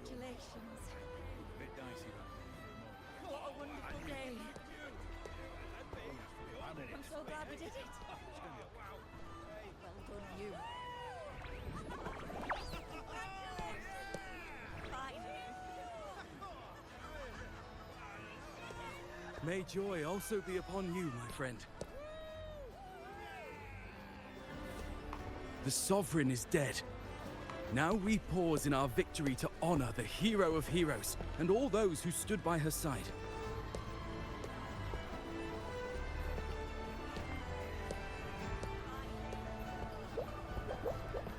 Congratulations. A bit dicey that for a moment. What a wonderful day. I'm so glad we did it. Well done, you. Finally. May joy also be upon you, my friend. The Sovereign is dead. Now we pause in our victory to honor the hero of heroes and all those who stood by her side.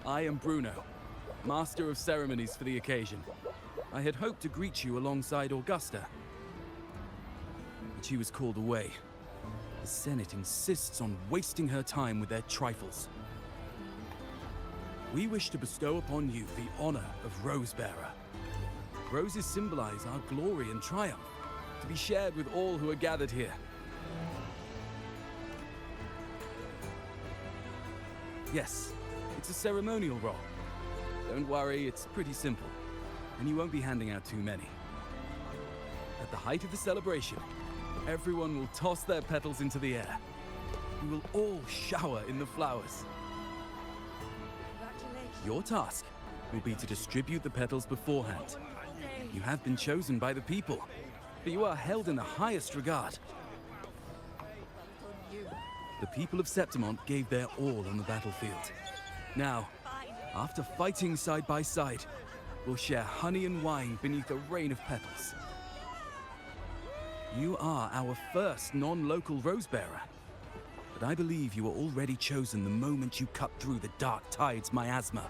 I am Bruno, Master of Ceremonies for the occasion. I had hoped to greet you alongside Augusta, but she was called away. The Senate insists on wasting her time with their trifles. We wish to bestow upon you the honor of Rosebearer. Roses symbolize our glory and triumph, to be shared with all who are gathered here. Yes, it's a ceremonial role. Don't worry, it's pretty simple, and you won't be handing out too many. At the height of the celebration, everyone will toss their petals into the air. We will all shower in the flowers. Congratulations. Your task will be to distribute the petals beforehand. Wonderful day. You have been chosen by the people, but you are held in the highest regard. Well done, you. The people of Septimont gave their all on the battlefield. Now, Finally. after fighting side by side, we'll share honey and wine beneath a rain of petals. You are our first non-local Rosebearer, but I believe you were already chosen the moment you cut through the Dark Tide's miasma.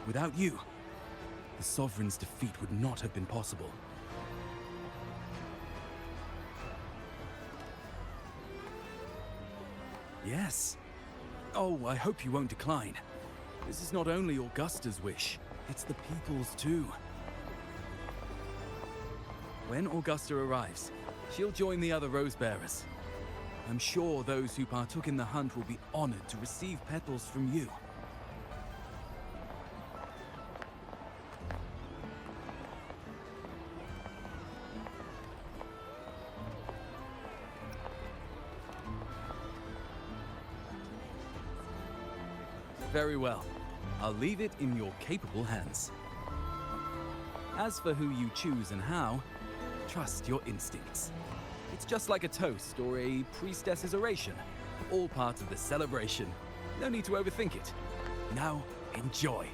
Without you, the Sovereign's defeat would not have been possible. Yes. Oh, I hope you won't decline. This is not only Augusta's wish, it's the people's too. When Augusta arrives, she'll join the other Rosebearers. I'm sure those who partook in the hunt will be honored to receive petals from you. Very well. I'll leave it in your capable hands. As for who you choose and how, trust your instincts. It's just like a toast or a priestess's oration, all part of the celebration. No need to overthink it. Now, enjoy.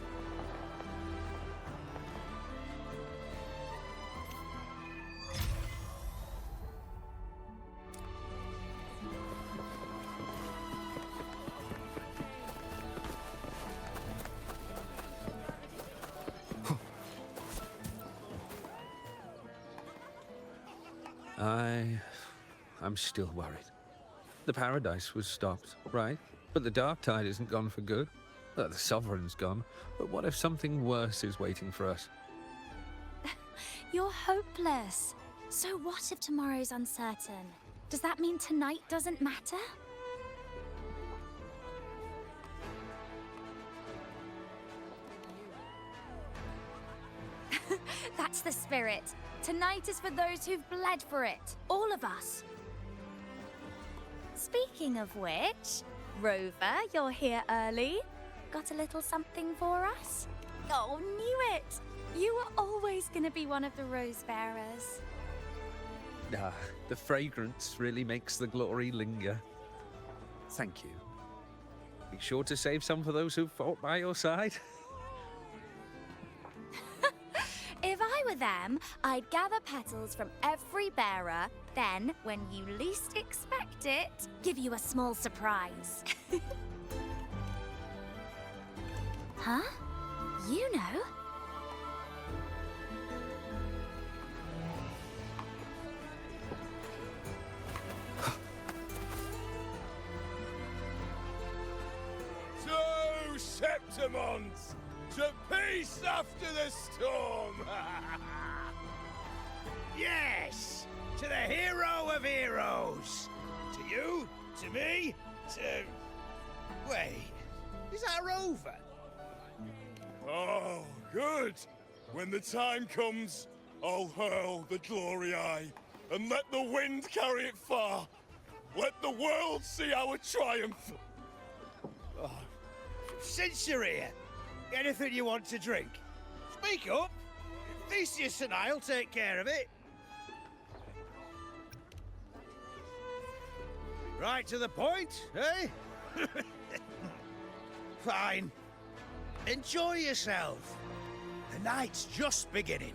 I'm still worried. The paradise was stopped, right? But the dark tide isn't gone for good. The Sovereign's gone. But what if something worse is waiting for us? You're hopeless. So what if tomorrow's uncertain? Does that mean tonight doesn't matter? That's the spirit. Tonight is for those who've bled for it. All of us. Speaking of which, Rover, you're here early. Got a little something for us? Oh, knew it! You were always going to be one of the Rose Bearers. The fragrance really makes the glory linger. Thank you. Be sure to save some for those who fought by your side. If I were them, I'd gather petals from every bearer, then, when you least expect it, give you a small surprise. Huh? You know? To Septimont! To peace after the storm! Yes! To the hero of heroes! To you, to me, to... Wait, is that Rover? Oh, good! When the time comes, I'll hurl the glory eye, and let the wind carry it far. Let the world see our triumph. Since you're here, anything you want to drink? Speak up. Theseus and I'll take care of it. Right to the point, eh? Fine. Enjoy yourself. The night's just beginning.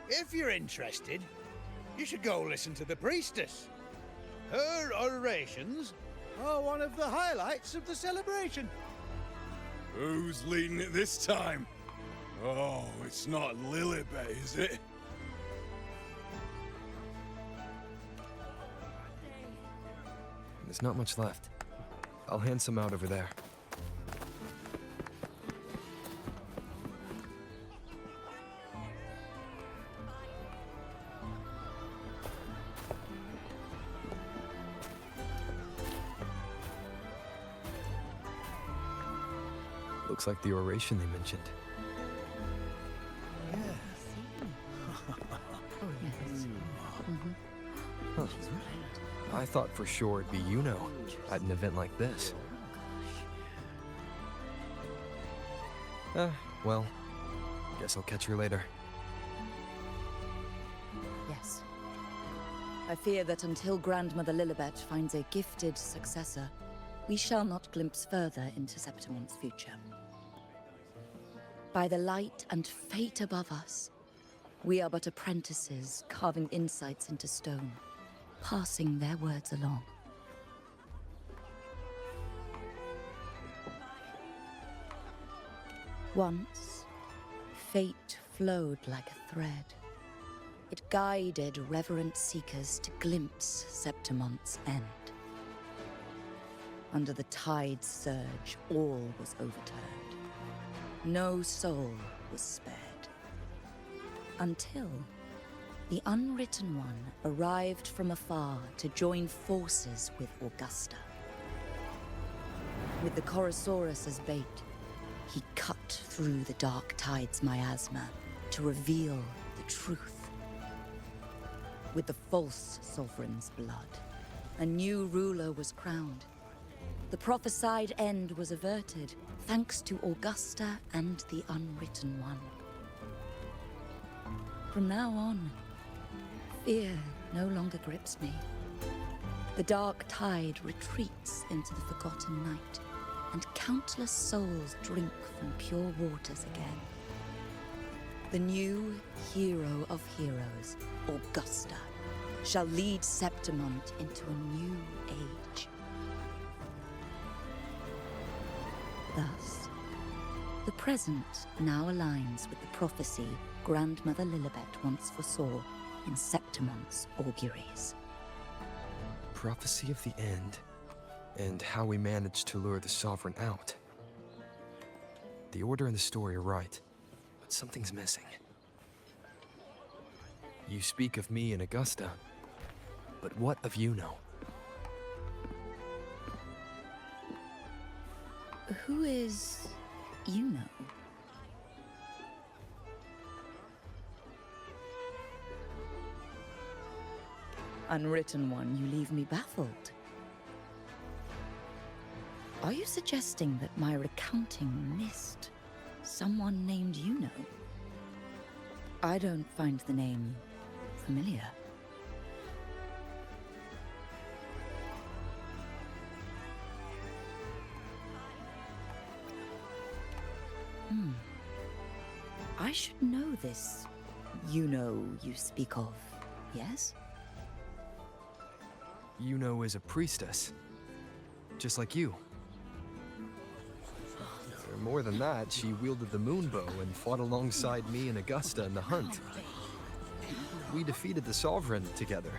If you're interested, you should go listen to the priestess. Her orations are one of the highlights of the celebration. Who's leading it this time? Oh, it's not Lilibet, is it? There's not much left. I'll hand some out over there. Looks like the oration they mentioned. Huh. I thought for sure it'd be at an event like this. Well, guess I'll catch her later. Yes. I fear that until Grandmother Lilibet finds a gifted successor, we shall not glimpse further into Septimon's future. By the light and fate above us, we are but apprentices carving insights into stone, passing their words along. Once, fate flowed like a thread. It guided reverent seekers to glimpse Septimon's end. Under the tide's surge, all was overturned. No soul was spared. Until the Unwritten One arrived from afar to join forces with Augusta. With the Chorosaurus as bait, he cut through the dark tide's miasma to reveal the truth. With the false sovereign's blood, a new ruler was crowned. The prophesied end was averted, thanks to Augusta and the Unwritten One. From now on, fear no longer grips me. The dark tide retreats into the forgotten night, and countless souls drink from pure waters again. The new hero of heroes, Augusta, shall lead Septimont into a new age. Thus, the present now aligns with the prophecy Grandmother Lilibet once foresaw in Septimont's auguries. Prophecy of the end, and how we managed to lure the Sovereign out. The order and the story are right, but something's missing. You speak of me and Augusta, but what of Yuno? Who is Yuno? Unwritten One, you leave me baffled. Are you suggesting that my recounting missed someone named Yuno? I don't find the name familiar. I should know this Yuno you speak of, yes? Yuno is a priestess, just like you. Or more than that, she wielded the moonbow and fought alongside me and Augusta in the hunt. We defeated the Sovereign together.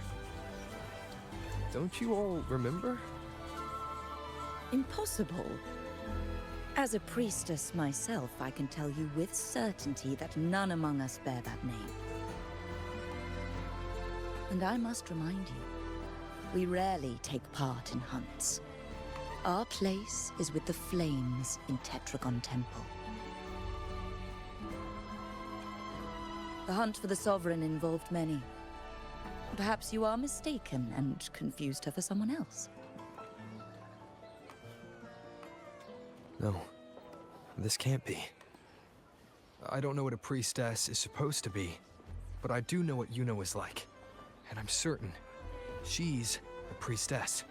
Don't you all remember? Impossible. As a priestess myself, I can tell you with certainty that none among us bear that name. And I must remind you, we rarely take part in hunts. Our place is with the flames in Tetragon Temple. The hunt for the Sovereign involved many. Perhaps you are mistaken and confused her for someone else. No, this can't be. I don't know what a priestess is supposed to be, but I do know what Yuno is like. And I'm certain she's a priestess.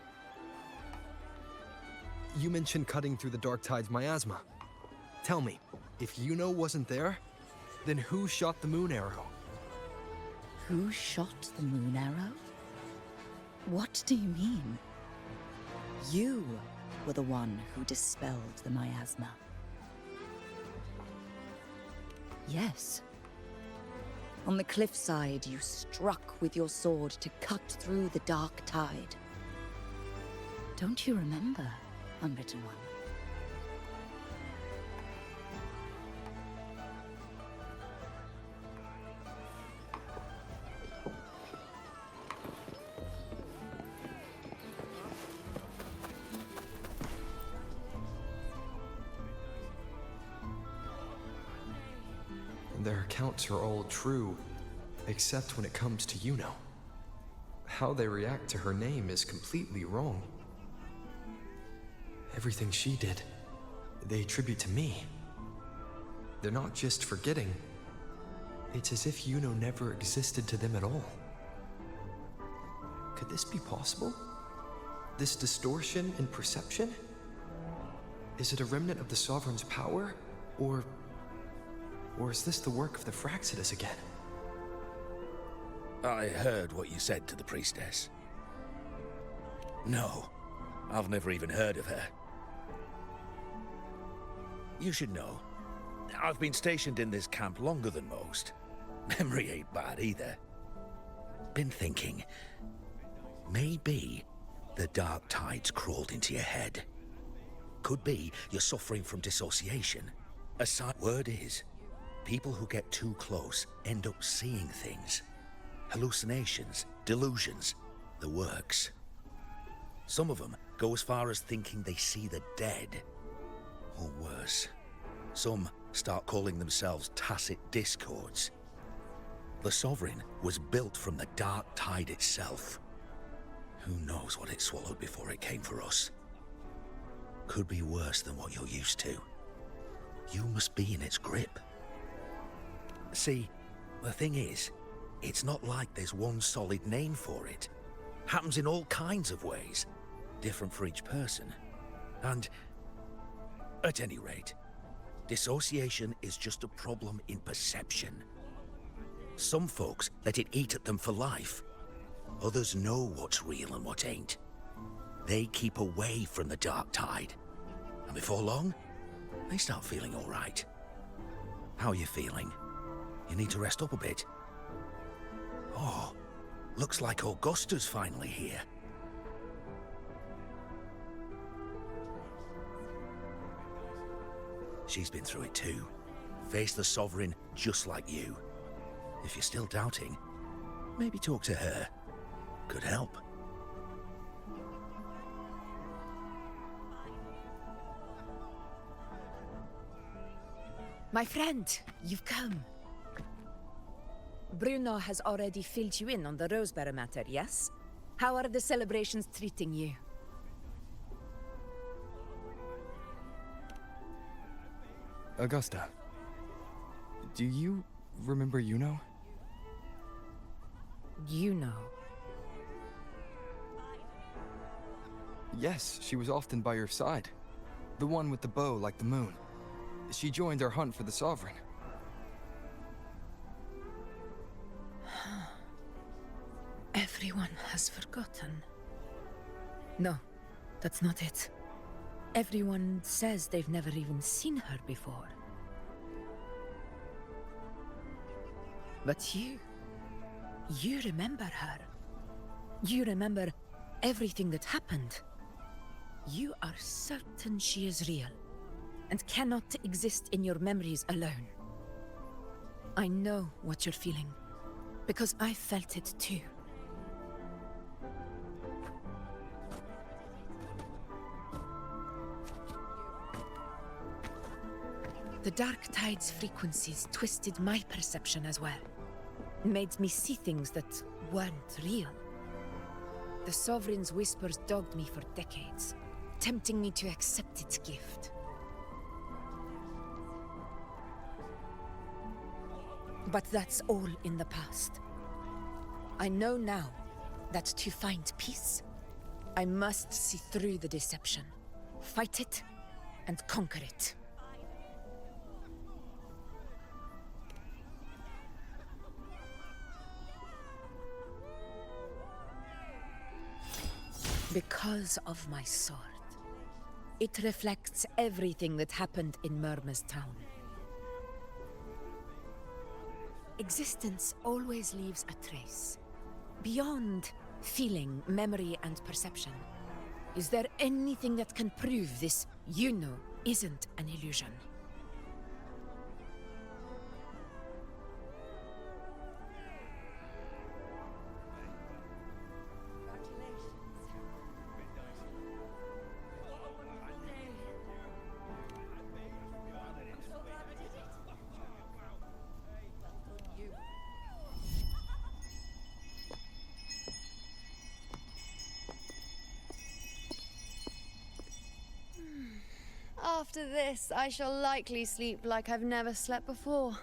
You mentioned cutting through the Dark Tide's miasma. Tell me, if Yuno wasn't there, then who shot the moon arrow? Who shot the moon arrow? What do you mean? You were the one who dispelled the miasma. Yes. On the cliffside, you struck with your sword to cut through the Dark Tide. Don't you remember, Unwritten One? Their accounts are all true, except when it comes to Yuno. How they react to her name is completely wrong. Everything she did, they attribute to me. They're not just forgetting. It's as if Yuno never existed to them at all. Could this be possible? This distortion in perception? Is it a remnant of the Sovereign's power, or is this the work of the Fraxidus again? I heard what you said to the priestess. No, I've never even heard of her. You should know, I've been stationed in this camp longer than most. Memory ain't bad either. Been thinking, maybe the Dark Tide's crawled into your head. Could be you're suffering from dissociation. Word is, people who get too close end up seeing things. Hallucinations, delusions, the works. Some of them go as far as thinking they see the dead. Or worse, some start calling themselves tacit discords. The Sovereign was built from the Dark Tide itself. Who knows what it swallowed before it came for us? Could be worse than what you're used to. You must be in its grip. See, the thing is, it's not like there's one solid name for it. Happens in all kinds of ways, different for each person. And, at any rate, dissociation is just a problem in perception. Some folks let it eat at them for life. Others know what's real and what ain't. They keep away from the Dark Tide. And before long, they start feeling all right. How are you feeling? You need to rest up a bit. Oh, looks like Augusta's finally here. She's been through it too. Faced the Sovereign just like you. If you're still doubting, maybe talk to her. Could help. My friend, you've come. Bruno has already filled you in on the Rosebearer matter, yes? How are the celebrations treating you? Augusta, do you remember Yuno? You know. Yes, she was often by your side. The one with the bow like the moon. She joined our hunt for the Sovereign. Everyone has forgotten. No, that's not it. Everyone says they've never even seen her before. But you remember her. You remember everything that happened. You are certain she is real, and cannot exist in your memories alone. I know what you're feeling, because I felt it too. The Dark Tide's frequencies twisted my perception as well. made me see things that weren't real. The Sovereign's whispers dogged me for decades, tempting me to accept its gift. But that's all in the past. I know now that to find peace, I must see through the deception, fight it, and conquer it. Because of my sword. It reflects everything that happened in Murma's town. Existence always leaves a trace. Beyond feeling, memory, and perception. Is there anything that can prove this, isn't an illusion? After this, I shall likely sleep like I've never slept before.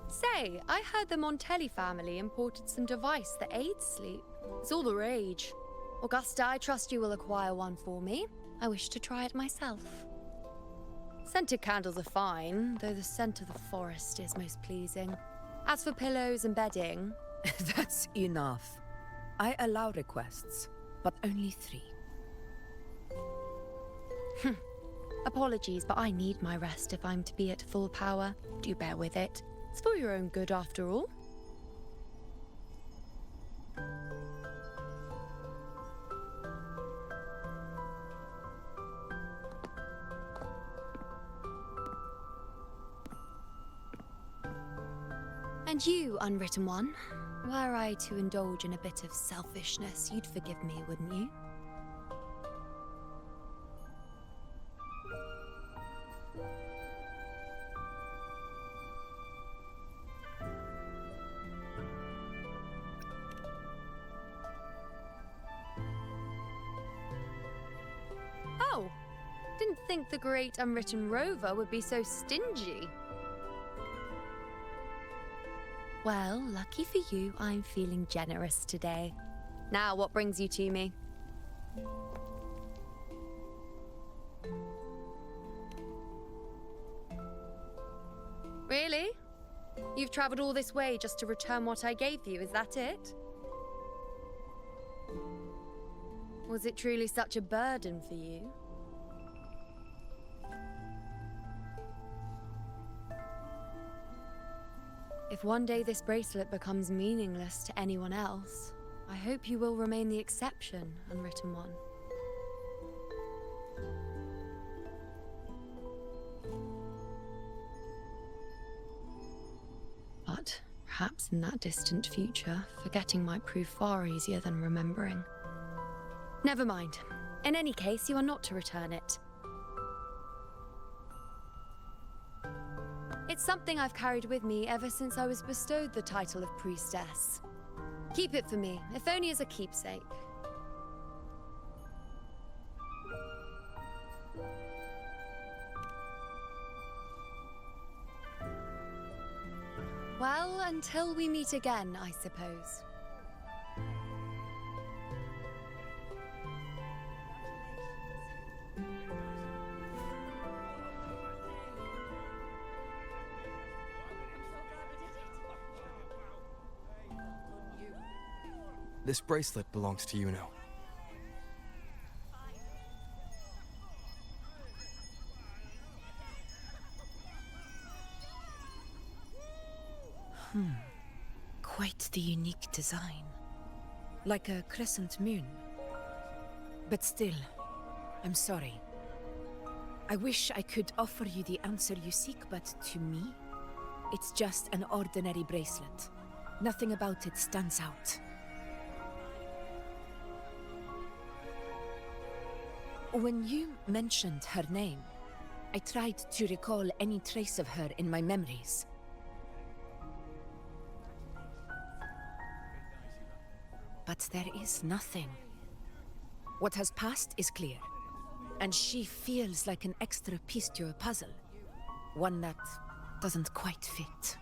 Say, I heard the Montelli family imported some device that aids sleep. It's all the rage. Augusta, I trust you will acquire one for me. I wish to try it myself. Scented candles are fine, though the scent of the forest is most pleasing. As for pillows and bedding... That's enough. I allow requests, but only 3. Apologies, but I need my rest if I'm to be at full power. Do bear with it. It's for your own good, after all. And you, Unwritten One, were I to indulge in a bit of selfishness, you'd forgive me, wouldn't you? Oh, didn't think the great Unwritten Rover would be so stingy. Well, lucky for you, I'm feeling generous today. Now, what brings you to me? Really? You've traveled all this way just to return what I gave you, is that it? Was it truly such a burden for you? If one day this bracelet becomes meaningless to anyone else, I hope you will remain the exception, Unwritten One. But perhaps in that distant future, forgetting might prove far easier than remembering. Never mind. In any case, you are not to return it. It's something I've carried with me ever since I was bestowed the title of priestess. Keep it for me, if only as a keepsake. Well, until we meet again, I suppose. This bracelet belongs to Yuno. Quite the unique design. Like a crescent moon. But still, I'm sorry. I wish I could offer you the answer you seek, but to me, it's just an ordinary bracelet. Nothing about it stands out. When you mentioned her name, I tried to recall any trace of her in my memories. But there is nothing. What has passed is clear, and she feels like an extra piece to a puzzle. One that doesn't quite fit.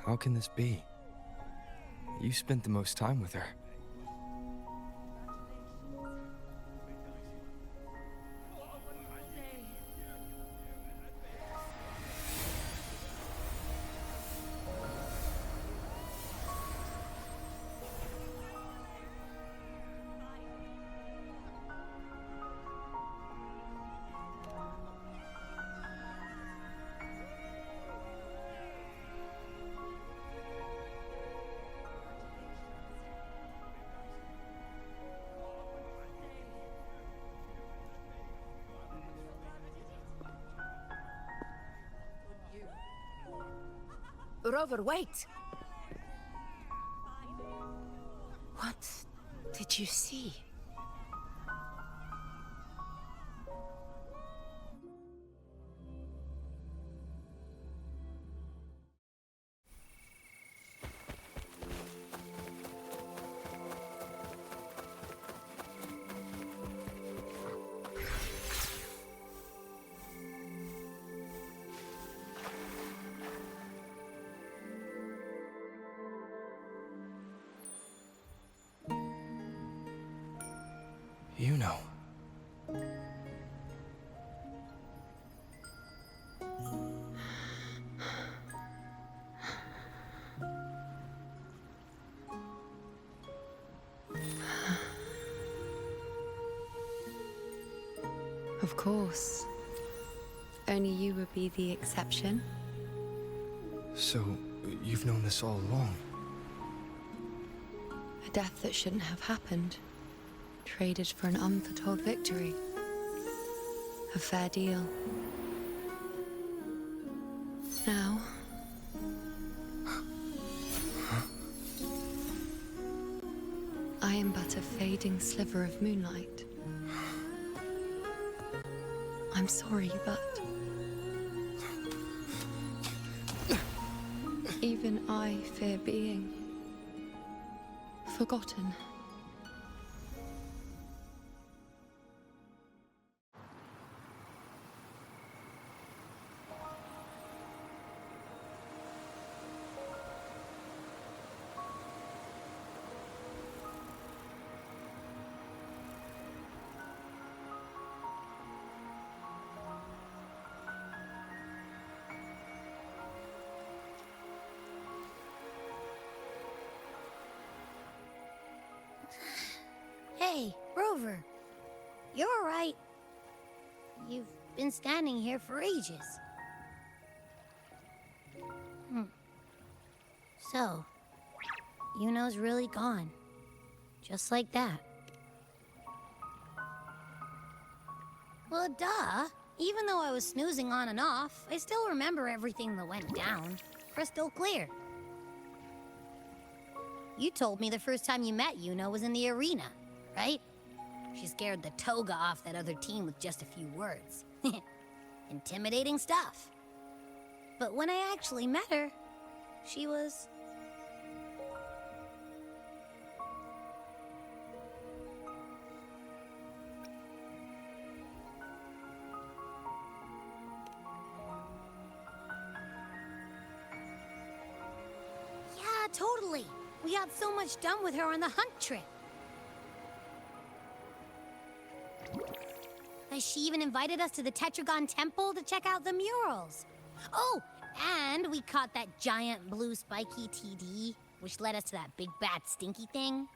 How can this be? You spent the most time with her. Rover, wait! What did you see? You know. Of course. Only you would be the exception. So, you've known this all along? A death that shouldn't have happened. Traded for an unforetold victory. A fair deal. Now... I am but a fading sliver of moonlight. I'm sorry, but... even I fear being... forgotten. Hey, Rover. You're all right. You've been standing here for ages. So, Yuno's really gone. Just like that. Well, duh. Even though I was snoozing on and off, I still remember everything that went down. Crystal clear. You told me the first time you met Yuno was in the arena, right? She scared the toga off that other team with just a few words. Intimidating stuff. But when I actually met her, she was... Yeah, totally. We got so much done with her on the hunt trip. She even invited us to the Tetragon Temple to check out the murals. Oh, and we caught that giant blue spiky TD, which led us to that big bad stinky thing.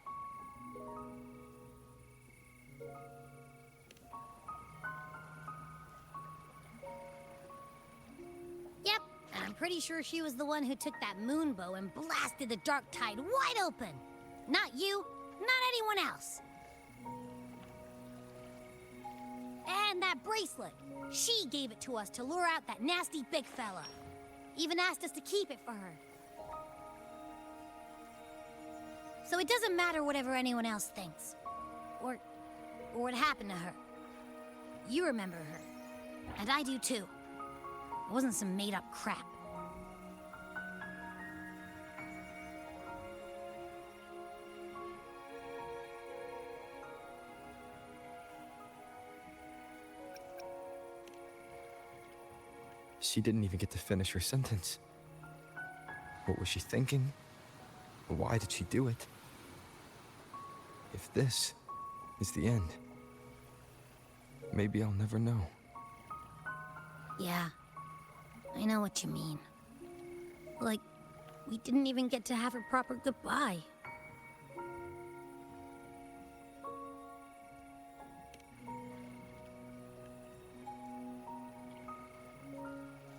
Yep, and I'm pretty sure she was the one who took that moon bow and blasted the Dark Tide wide open. Not you, not anyone else. And that bracelet. She gave it to us to lure out that nasty big fella. Even asked us to keep it for her. So it doesn't matter whatever anyone else thinks. Or what happened to her. You remember her. And I do too. It wasn't some made-up crap. She didn't even get to finish her sentence. What was she thinking? Why did she do it? If this is the end, maybe I'll never know. Yeah, I know what you mean. Like, we didn't even get to have a proper goodbye.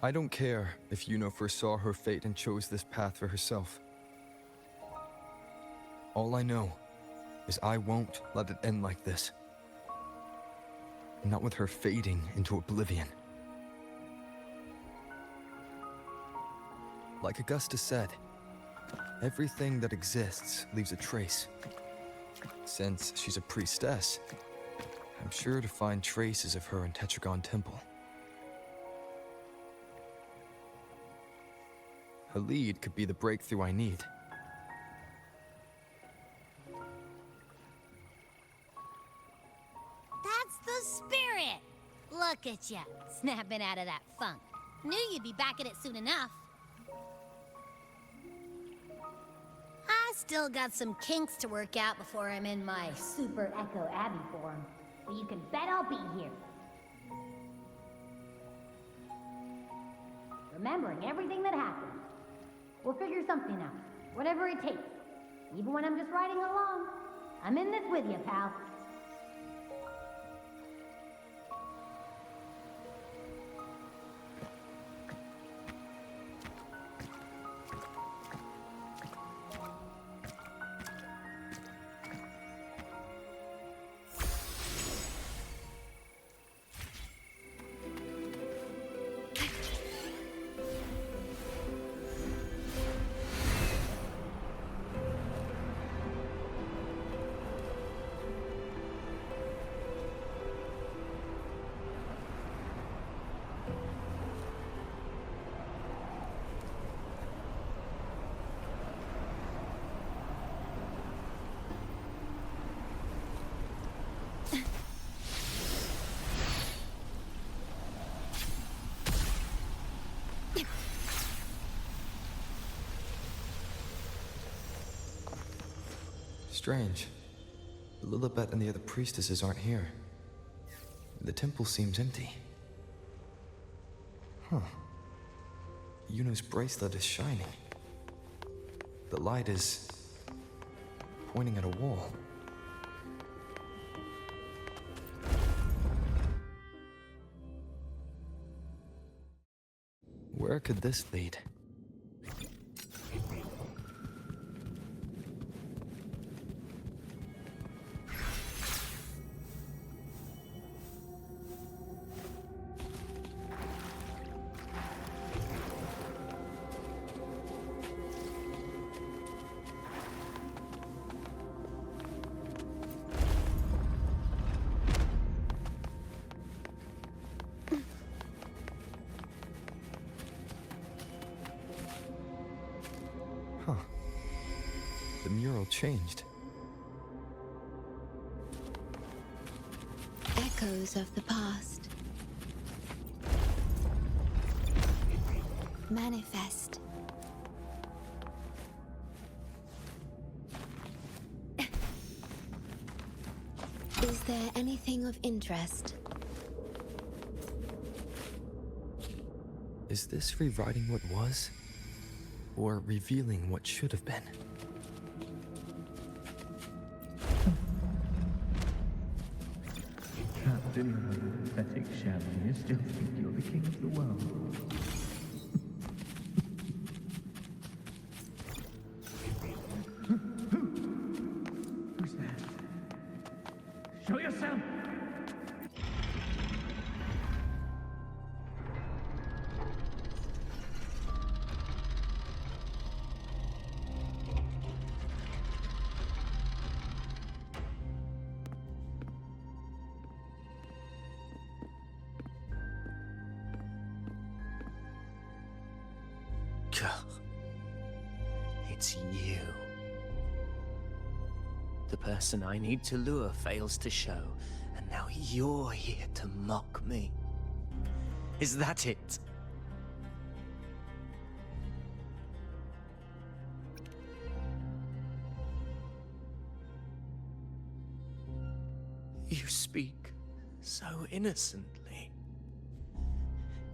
I don't care if Yuno foresaw her fate and chose this path for herself. All I know is I won't let it end like this. Not with her fading into oblivion. Like Augusta said, everything that exists leaves a trace. Since she's a priestess, I'm sure to find traces of her in Tetragon Temple. A lead could be the breakthrough I need. That's the spirit! Look at ya, snapping out of that funk. Knew you'd be back at it soon enough. I still got some kinks to work out before I'm in my Super Echo Abbey form. But you can bet I'll be here. Remembering everything that happened. We'll figure something out, whatever it takes. Even when I'm just riding along. I'm in this with you, pal. Strange. Lilibet and the other priestesses aren't here. The temple seems empty. Huh. Yuno's bracelet is shining. The light is pointing at a wall. Where could this lead? Huh. The mural changed. Echoes of the past. Manifest. Is there anything of interest? Is this rewriting what was? Or revealing what should have been? Trapped in your pathetic shell, you still think you're the king of the world. Who's there? Show yourself! It's you. The person I need to lure fails to show, and now you're here to mock me. Is that it? You speak so innocently,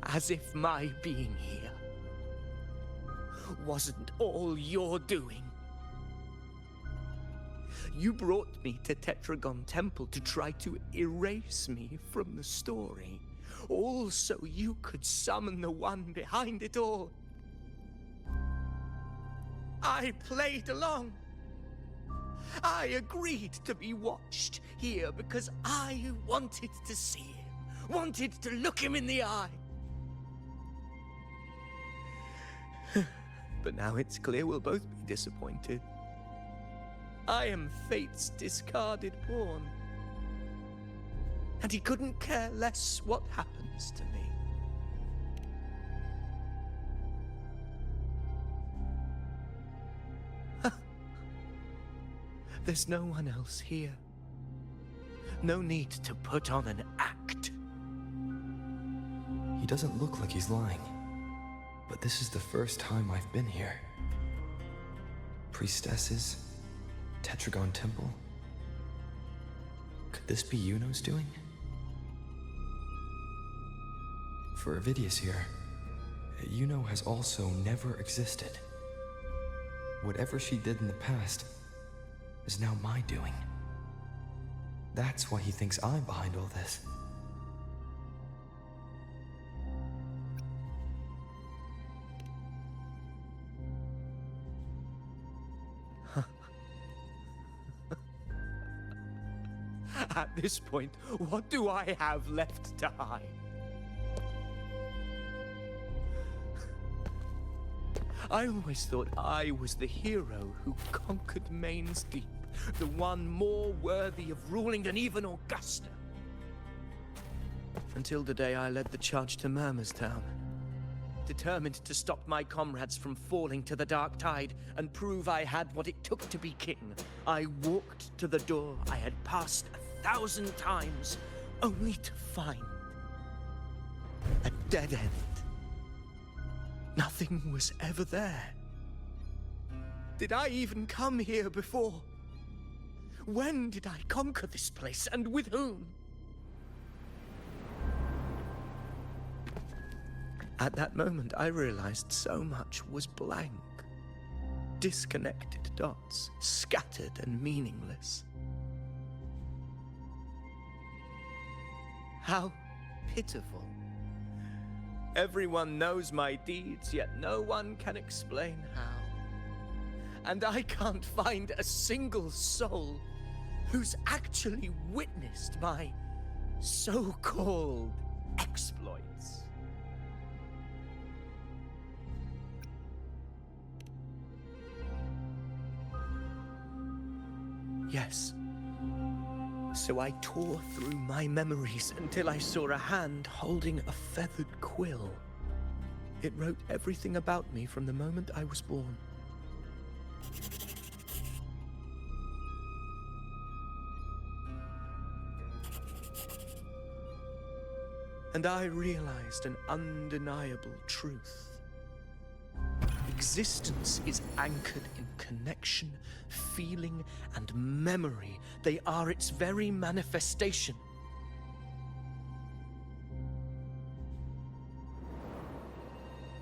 as if my being here wasn't all you're doing. You brought me to Tetragon Temple to try to erase me from the story, all so you could summon the one behind it all. I played along. I agreed to be watched here because I wanted to see him, wanted to look him in the eye. But now it's clear we'll both be disappointed. I am fate's discarded pawn. And he couldn't care less what happens to me. There's no one else here. No need to put on an act. He doesn't look like he's lying. But this is the first time I've been here. Priestesses, Tetragon Temple. Could this be Yuno's doing? For Avidius here, Yuno has also never existed. Whatever she did in the past is now my doing. That's why he thinks I'm behind all this. At this point, what do I have left to hide? I always thought I was the hero who conquered Main's Deep, the one more worthy of ruling than even Augusta. Until the day I led the charge to Murmur's Town, determined to stop my comrades from falling to the dark tide and prove I had what it took to be king. I walked to the door I had passed 1,000 times, only to find a dead end. Nothing was ever there. Did I even come here before? When did I conquer this place, and with whom? At that moment, I realized so much was blank. Disconnected dots, scattered and meaningless. How pitiful. Everyone knows my deeds, yet no one can explain how. And I can't find a single soul who's actually witnessed my so-called exploits. Yes. So I tore through my memories until I saw a hand holding a feathered quill. It wrote everything about me from the moment I was born. And I realized an undeniable truth. Existence is anchored in connection, feeling, and memory. They are its very manifestation.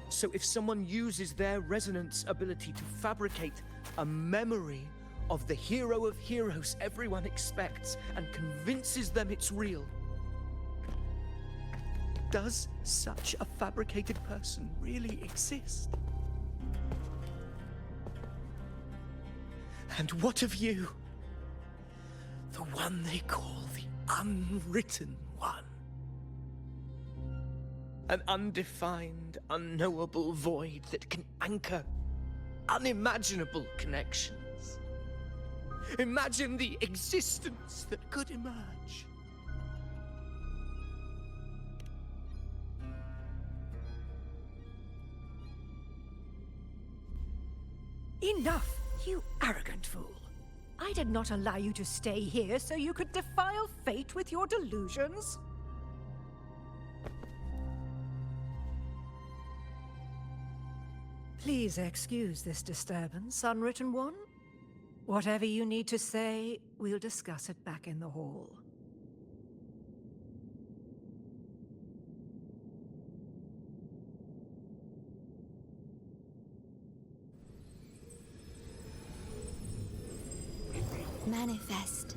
So if someone uses their resonance ability to fabricate a memory of the hero of heroes everyone expects and convinces them it's real, does such a fabricated person really exist? And what of you? The one they call the Unwritten One. An undefined, unknowable void that can anchor unimaginable connections. Imagine the existence that could emerge. Enough, you arrogant fool. I did not allow you to stay here so you could defile fate with your delusions. Please excuse this disturbance, Unwritten One. Whatever you need to say, we'll discuss it back in the hall. Manifest.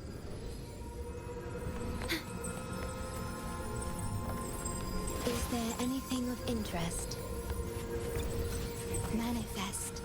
Is there anything of interest? Manifest.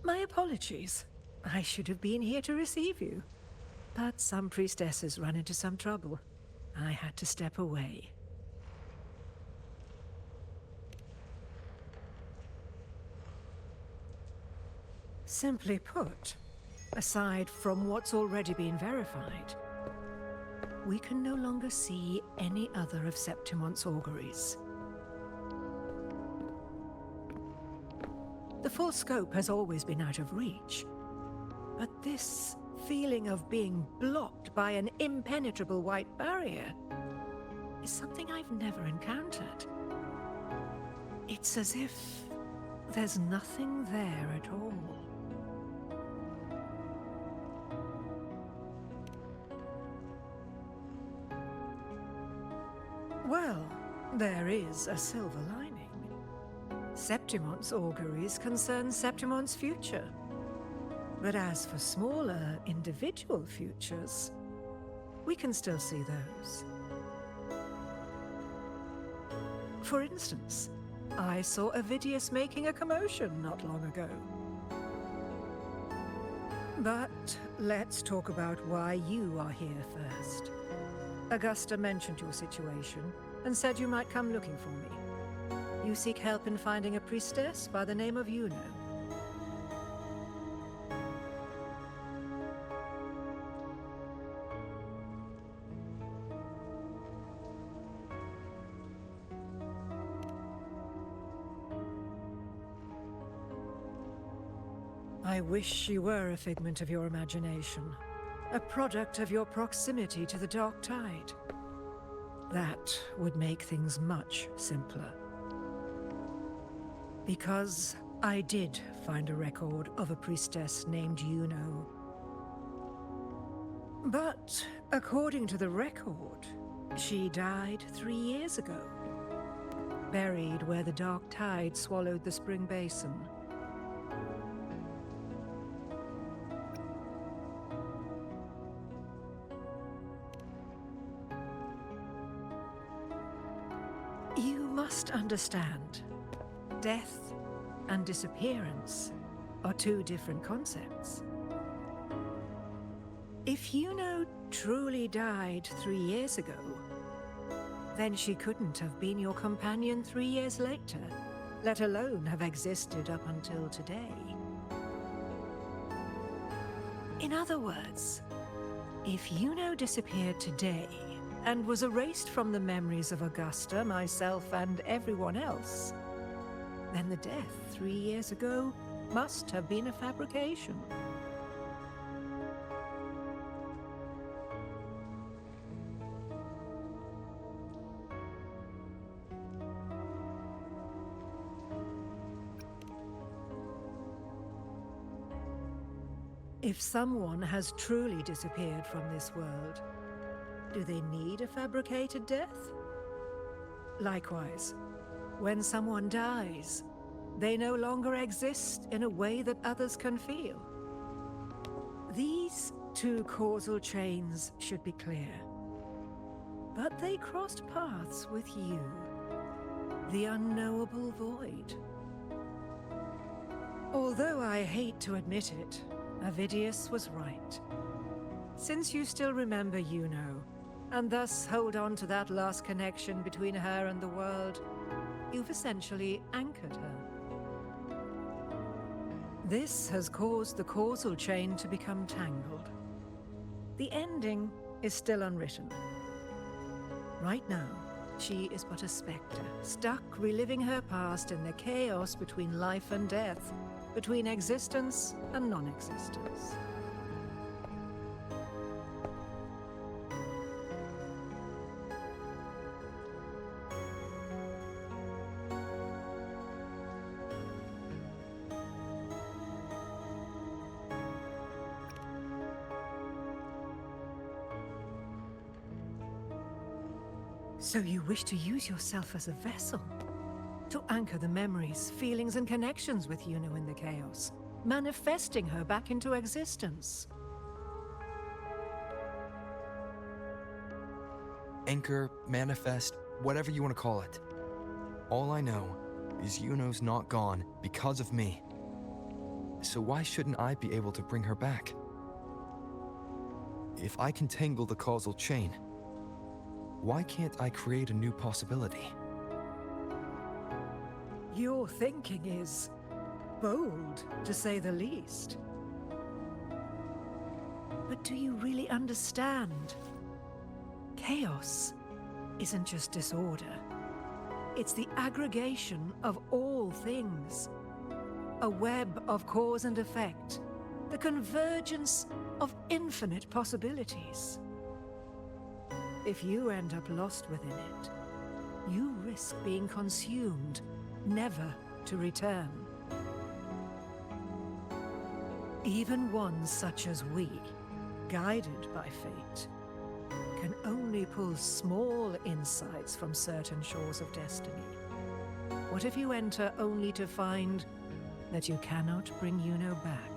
My apologies. I should have been here to receive you. But some priestesses run into some trouble. I had to step away. Simply put, aside from what's already been verified, we can no longer see any other of Septimon's auguries. The full scope has always been out of reach, but this feeling of being blocked by an impenetrable white barrier is something I've never encountered. It's as if there's nothing there at all. Well, there is a silver lining. Septimon's auguries concern Septimon's future. But as for smaller, individual futures, we can still see those. For instance, I saw Avidius making a commotion not long ago. But let's talk about why you are here first. Augusta mentioned your situation and said you might come looking for me. You seek help in finding a priestess by the name of Yuno. I wish she were a figment of your imagination, a product of your proximity to the Dark Tide. That would make things much simpler. Because I did find a record of a priestess named Yuno. But according to the record, she died 3 years ago, buried where the Dark Tide swallowed the Spring Basin. You must understand. Death and disappearance are two different concepts. If Yuno truly died 3 years ago, then she couldn't have been your companion 3 years later, let alone have existed up until today. In other words, if Yuno disappeared today and was erased from the memories of Augusta, myself, and everyone else, then the death 3 years ago must have been a fabrication. If someone has truly disappeared from this world, do they need a fabricated death? Likewise, when someone dies, they no longer exist in a way that others can feel. These two causal chains should be clear. But they crossed paths with you, the unknowable void. Although I hate to admit it, Avidius was right. Since you still remember Yuno, and thus hold on to that last connection between her and the world, you've essentially anchored her. This has caused the causal chain to become tangled. The ending is still unwritten. Right now, she is but a spectre, stuck reliving her past in the chaos between life and death, between existence and non-existence. So you wish to use yourself as a vessel? To anchor the memories, feelings, and connections with Yuno in the chaos, manifesting her back into existence. Anchor, manifest, whatever you want to call it. All I know is Yuno's not gone because of me. So why shouldn't I be able to bring her back? If I can tangle the causal chain, why can't I create a new possibility? Your thinking is bold, to say the least. But do you really understand? Chaos isn't just disorder. It's the aggregation of all things. A web of cause and effect. The convergence of infinite possibilities. If you end up lost within it, you risk being consumed, never to return. Even ones such as we, guided by fate, can only pull small insights from certain shores of destiny. What if you enter only to find that you cannot bring Yuno back?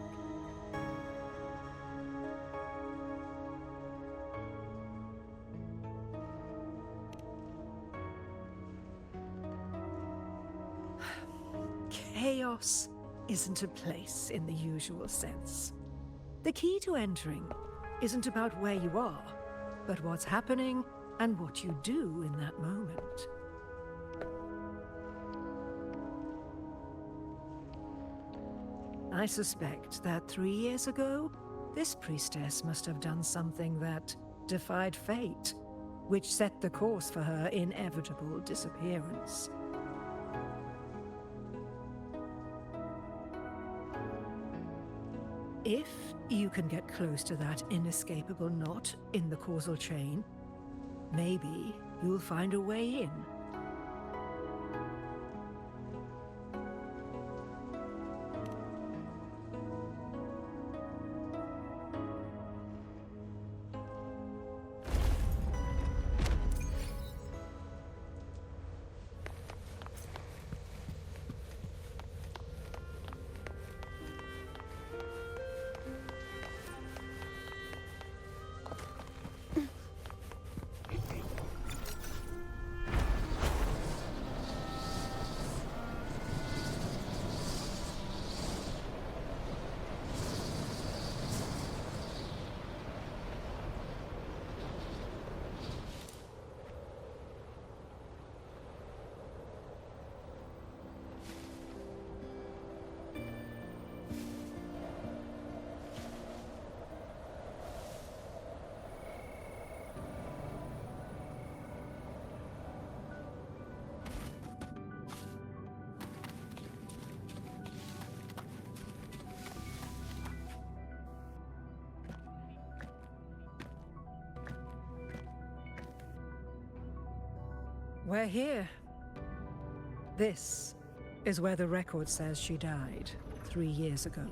Chaos isn't a place in the usual sense. The key to entering isn't about where you are, but what's happening and what you do in that moment. I suspect that 3 years ago, this priestess must have done something that defied fate, which set the course for her inevitable disappearance. If you can get close to that inescapable knot in the causal chain, maybe you'll find a way in. We're here. This is where the record says she died 3 years ago.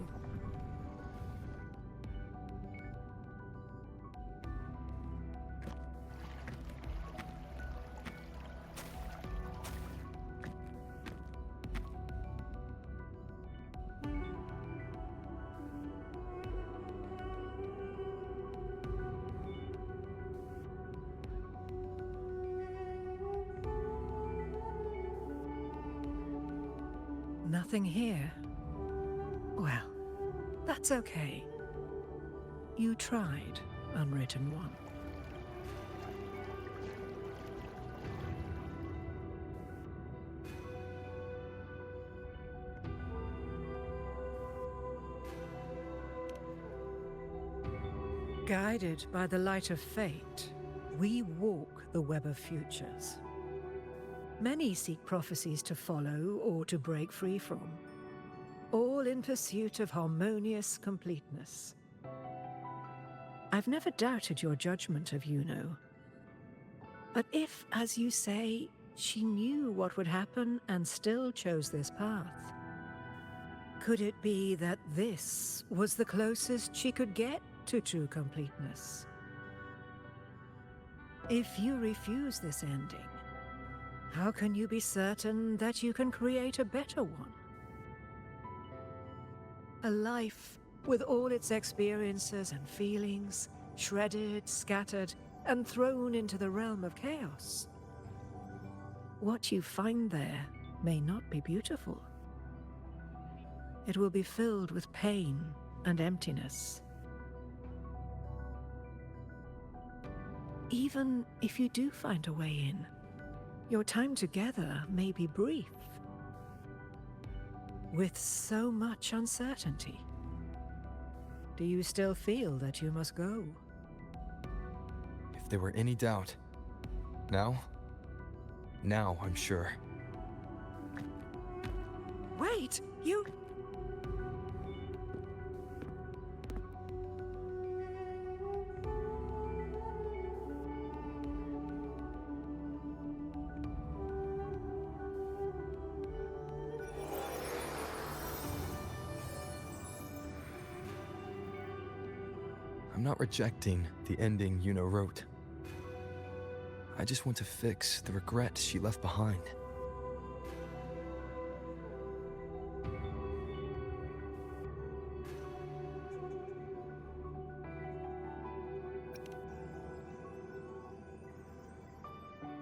Nothing here. Well, that's okay. You tried, Unwritten One. Guided by the light of fate, we walk the web of futures. Many seek prophecies to follow or to break free from, all in pursuit of harmonious completeness. I've never doubted your judgment of Yuno. But if, as you say, she knew what would happen and still chose this path, could it be that this was the closest she could get to true completeness? If you refuse this ending, how can you be certain that you can create a better one? A life with all its experiences and feelings, shredded, scattered, and thrown into the realm of chaos. What you find there may not be beautiful. It will be filled with pain and emptiness. Even if you do find a way in, your time together may be brief, with so much uncertainty. Do you still feel that you must go? If there were any doubt, now I'm sure. Wait, you... I'm not rejecting the ending Yuno wrote. I just want to fix the regret she left behind.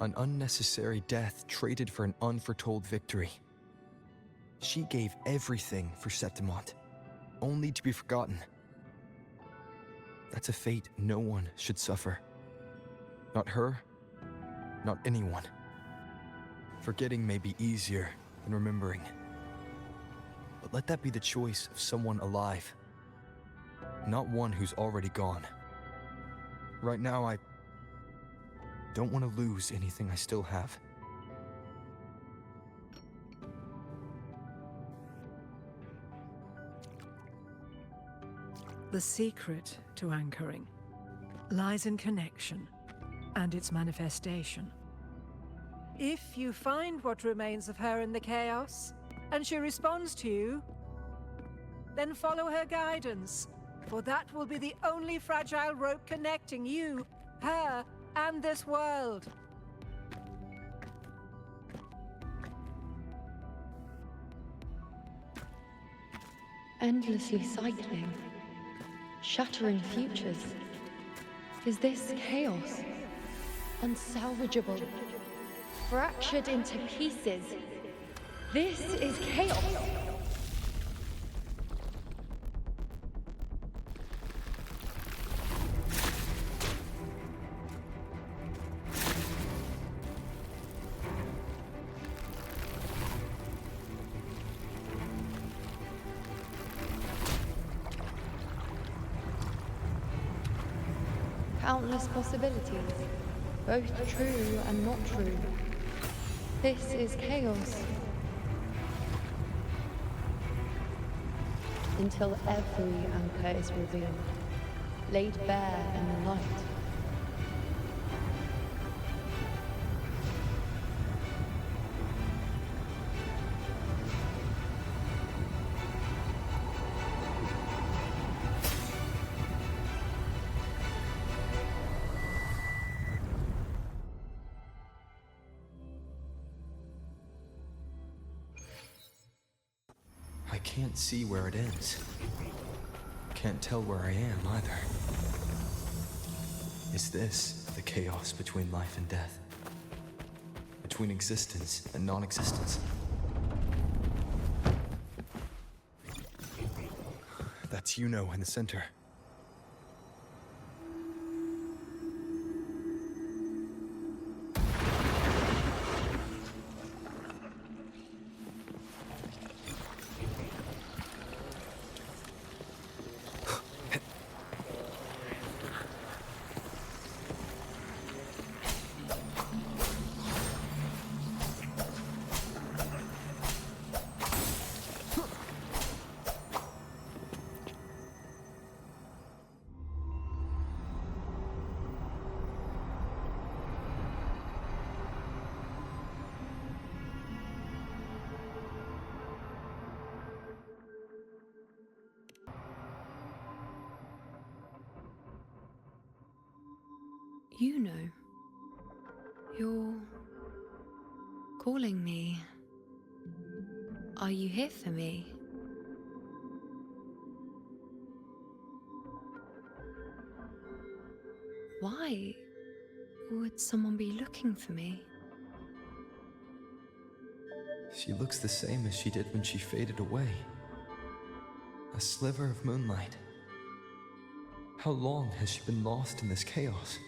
An unnecessary death traded for an unforetold victory. She gave everything for Septimont, only to be forgotten. That's a fate no one should suffer. Not her, not anyone. Forgetting may be easier than remembering. But let that be the choice of someone alive, not one who's already gone. Right now, I don't want to lose anything I still have. The secret to anchoring lies in connection and its manifestation. If you find what remains of her in the chaos, and she responds to you, then follow her guidance, for that will be the only fragile rope connecting you, her, and this world. Endlessly cycling, shattering futures. Is this chaos? Unsalvageable, fractured into pieces. This is chaos. Countless possibilities, both true and not true. This is chaos. Until every anchor is revealed, laid bare in the light. I can't see where it ends. Can't tell where I am either. Is this the chaos between life and death? Between existence and non-existence? That's Yuno in the center. You know, you're calling me. Are you here for me? Why would someone be looking for me? She looks the same as she did when she faded away. A sliver of moonlight. How long has she been lost in this chaos?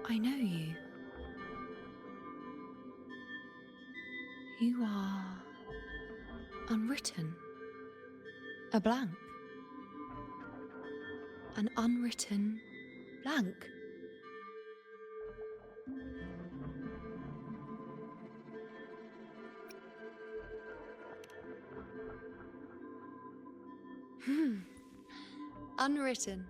I know you. You are unwritten. A blank. An unwritten blank. Unwritten.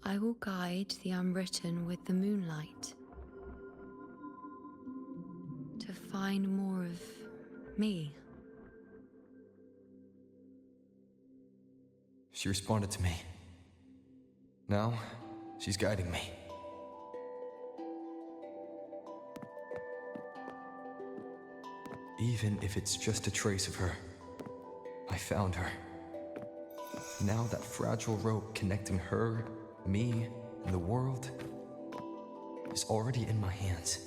I will guide the unwritten with the moonlight to find more of me. She responded to me. Now, she's guiding me. Even if it's just a trace of her, I found her. Now that fragile rope connecting her, me, and the world is already in my hands.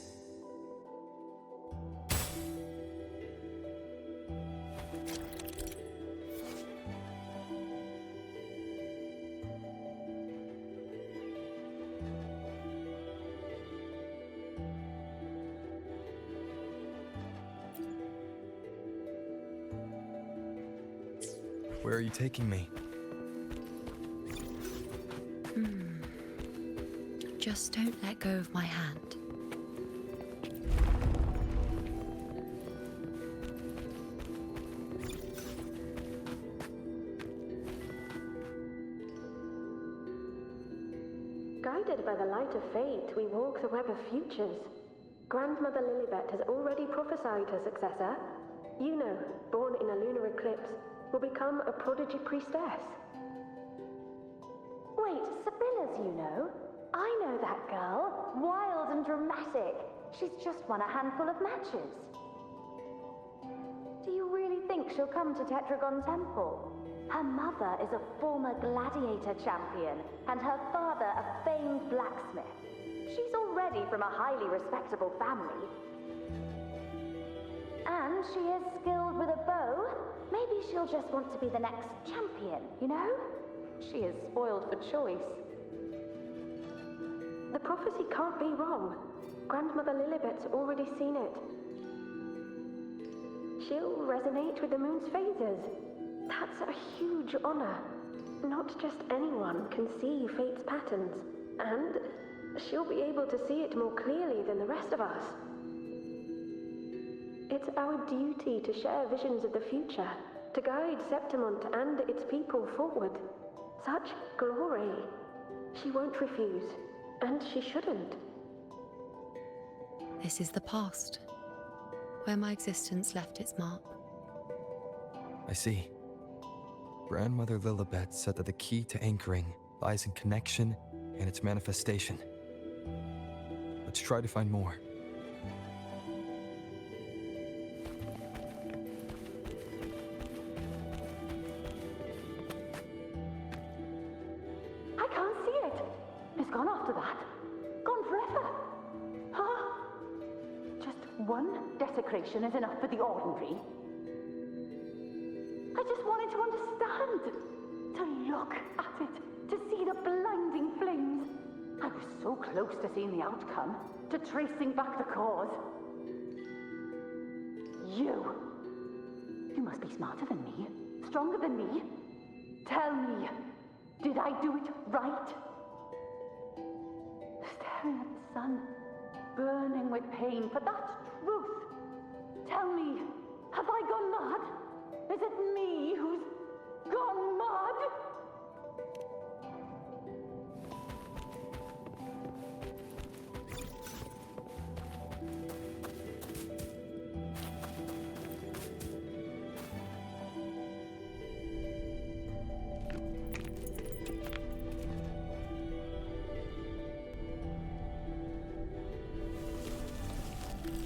Where are you taking me? Just don't let go of my hand. Guided by the light of fate, we walk the web of futures. Grandmother Lilibet has already prophesied her successor. Yuno, born in a lunar eclipse, will become a prodigy priestess. Wait, Sibylla's Yuno? I know that girl. Wild and dramatic. She's just won a handful of matches. Do you really think she'll come to Tetragon Temple? Her mother is a former gladiator champion, and her father a famed blacksmith. She's already from a highly respectable family. And she is skilled with a bow. Maybe she'll just want to be the next champion, you know? She is spoiled for choice. The prophecy can't be wrong. Grandmother Lilibet's already seen it. She'll resonate with the moon's phases. That's a huge honor. Not just anyone can see fate's patterns, and she'll be able to see it more clearly than the rest of us. It's our duty to share visions of the future, to guide Septimont and its people forward. Such glory. She won't refuse, and she shouldn't. This is the past, where my existence left its mark. I see. Grandmother Lilibet said that the key to anchoring lies in connection and its manifestation. Let's try to find more. I can't see it. It's gone after that. Gone forever. Huh? Just one desecration is enough for the ordinary. I just wanted to understand. To look at it. To see the blinding flames. I was so close to seeing the outcome. To tracing back the cause. You. You must be smarter than me. Stronger than me. Tell me. Did I do it right? Staring at the sun, burning with pain for that truth. Tell me, have I gone mad? Is it me who's gone mad?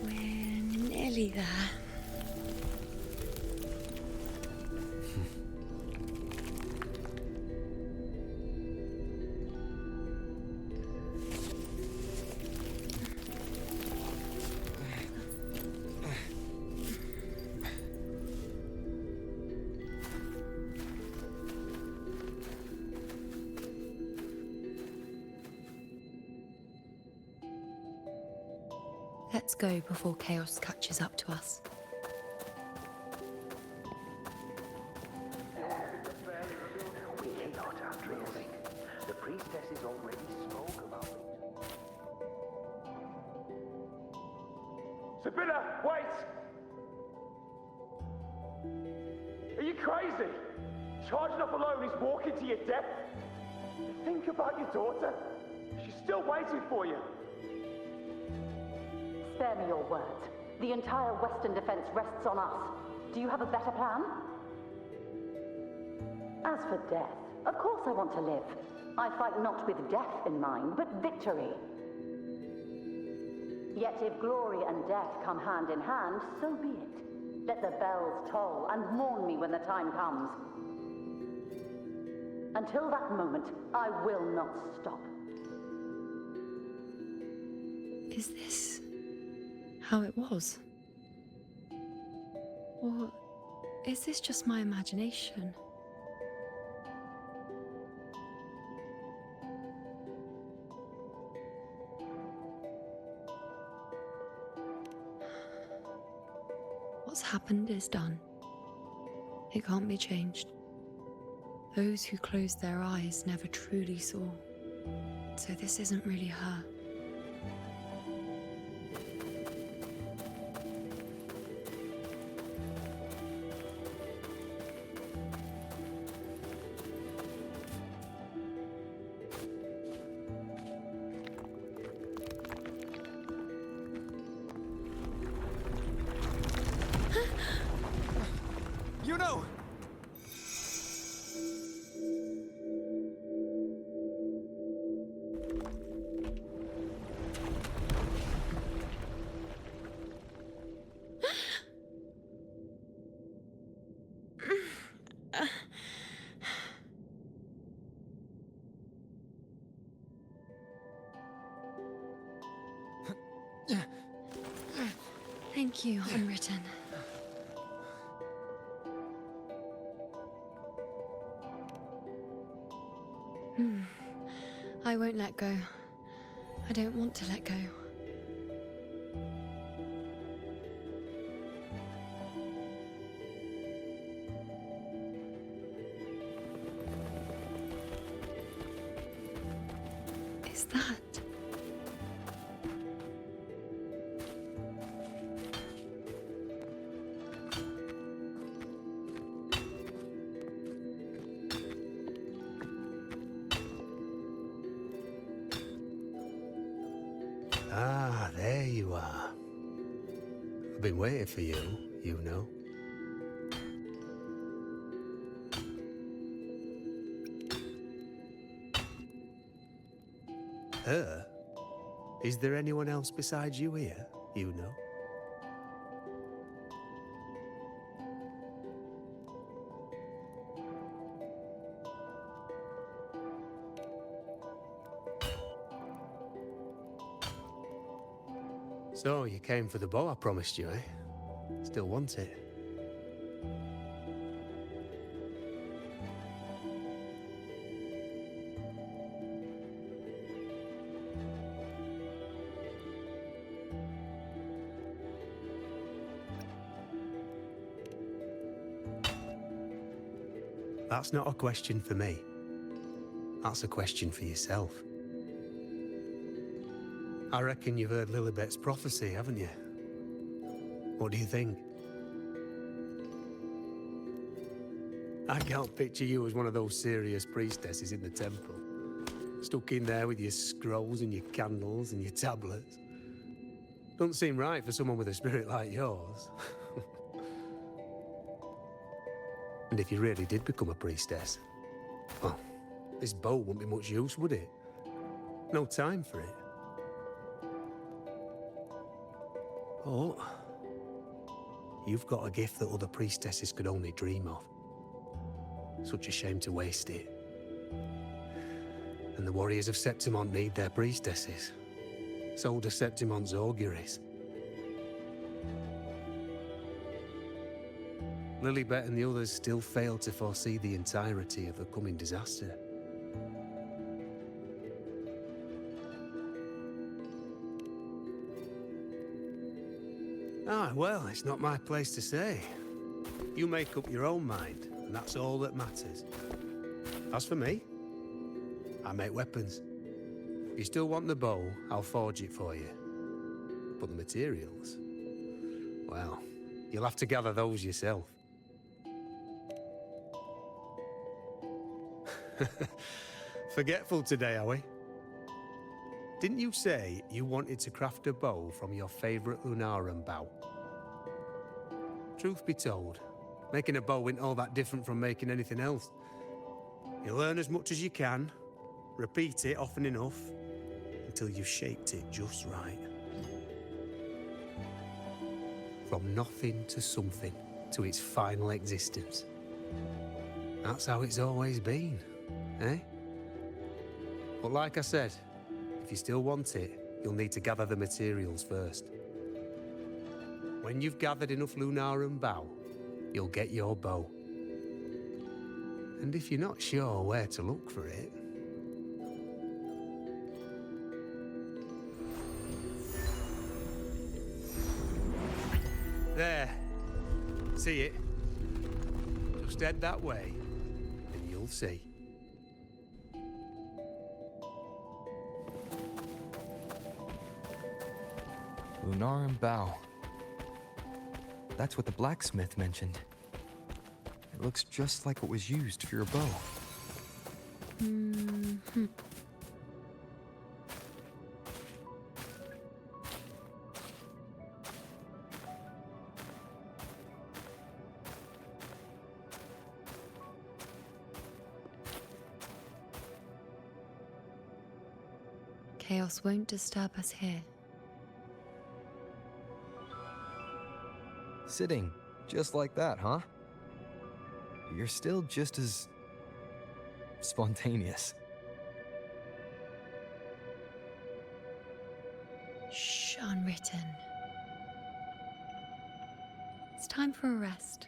We're nearly there. Let's go before chaos catches up to us. We cannot outdressing. The priestess is already spoke about it. Sibylla, wait! Are you crazy? Charging up alone is walking to your death. Think about your daughter. She's still waiting for you. Spare me your words. The entire Western defense rests on us. Do you have a better plan? As for death, of course I want to live. I fight not with death in mind, but victory. Yet if glory and death come hand in hand, so be it. Let the bells toll and mourn me when the time comes. Until that moment, I will not stop. Is this how it was? Or is this just my imagination? What's happened is done. It can't be changed. Those who closed their eyes never truly saw. So this isn't really her. You know! Thank you, Unwritten. I won't let go. I don't want to let go. Is that? Ah, there you are. been waiting for you, you know. Her? Is there anyone else besides you here, you know? So, you came for the bow I promised you, eh? Still want it? That's not a question for me. That's a question for yourself. I reckon you've heard Lilibet's prophecy, haven't you? What do you think? I can't picture you as one of those serious priestesses in the temple. Stuck in there with your scrolls and your candles and your tablets. Doesn't seem right for someone with a spirit like yours. And if you really did become a priestess, well, this bow wouldn't be much use, would it? No time for it. Oh, you've got a gift that other priestesses could only dream of. Such a shame to waste it. And the warriors of Septimont need their priestesses. So do Septimont's auguries. Lilibet and the others still fail to foresee the entirety of the coming disaster. Ah, well, it's not my place to say. You make up your own mind, and that's all that matters. As for me, I make weapons. If you still want the bow, I'll forge it for you. But the materials, well, you'll have to gather those yourself. Forgetful today, are we? Didn't you say you wanted to craft a bow from your favorite Lunarum bow? Truth be told, making a bow isn't all that different from making anything else. You learn as much as you can, repeat it often enough, until you've shaped it just right. From nothing to something, to its final existence. That's how it's always been, eh? But like I said, if you still want it, you'll need to gather the materials first. When you've gathered enough Lunarum bow, you'll get your bow. And if you're not sure where to look for it... There. See it? Just head that way, and you'll see. Lunarum bow. That's what the blacksmith mentioned. It looks just like what was used for your bow. Mm-hmm. Chaos won't disturb us here. Sitting, just like that, huh? You're still just as... spontaneous. Shh, unwritten. It's time for a rest.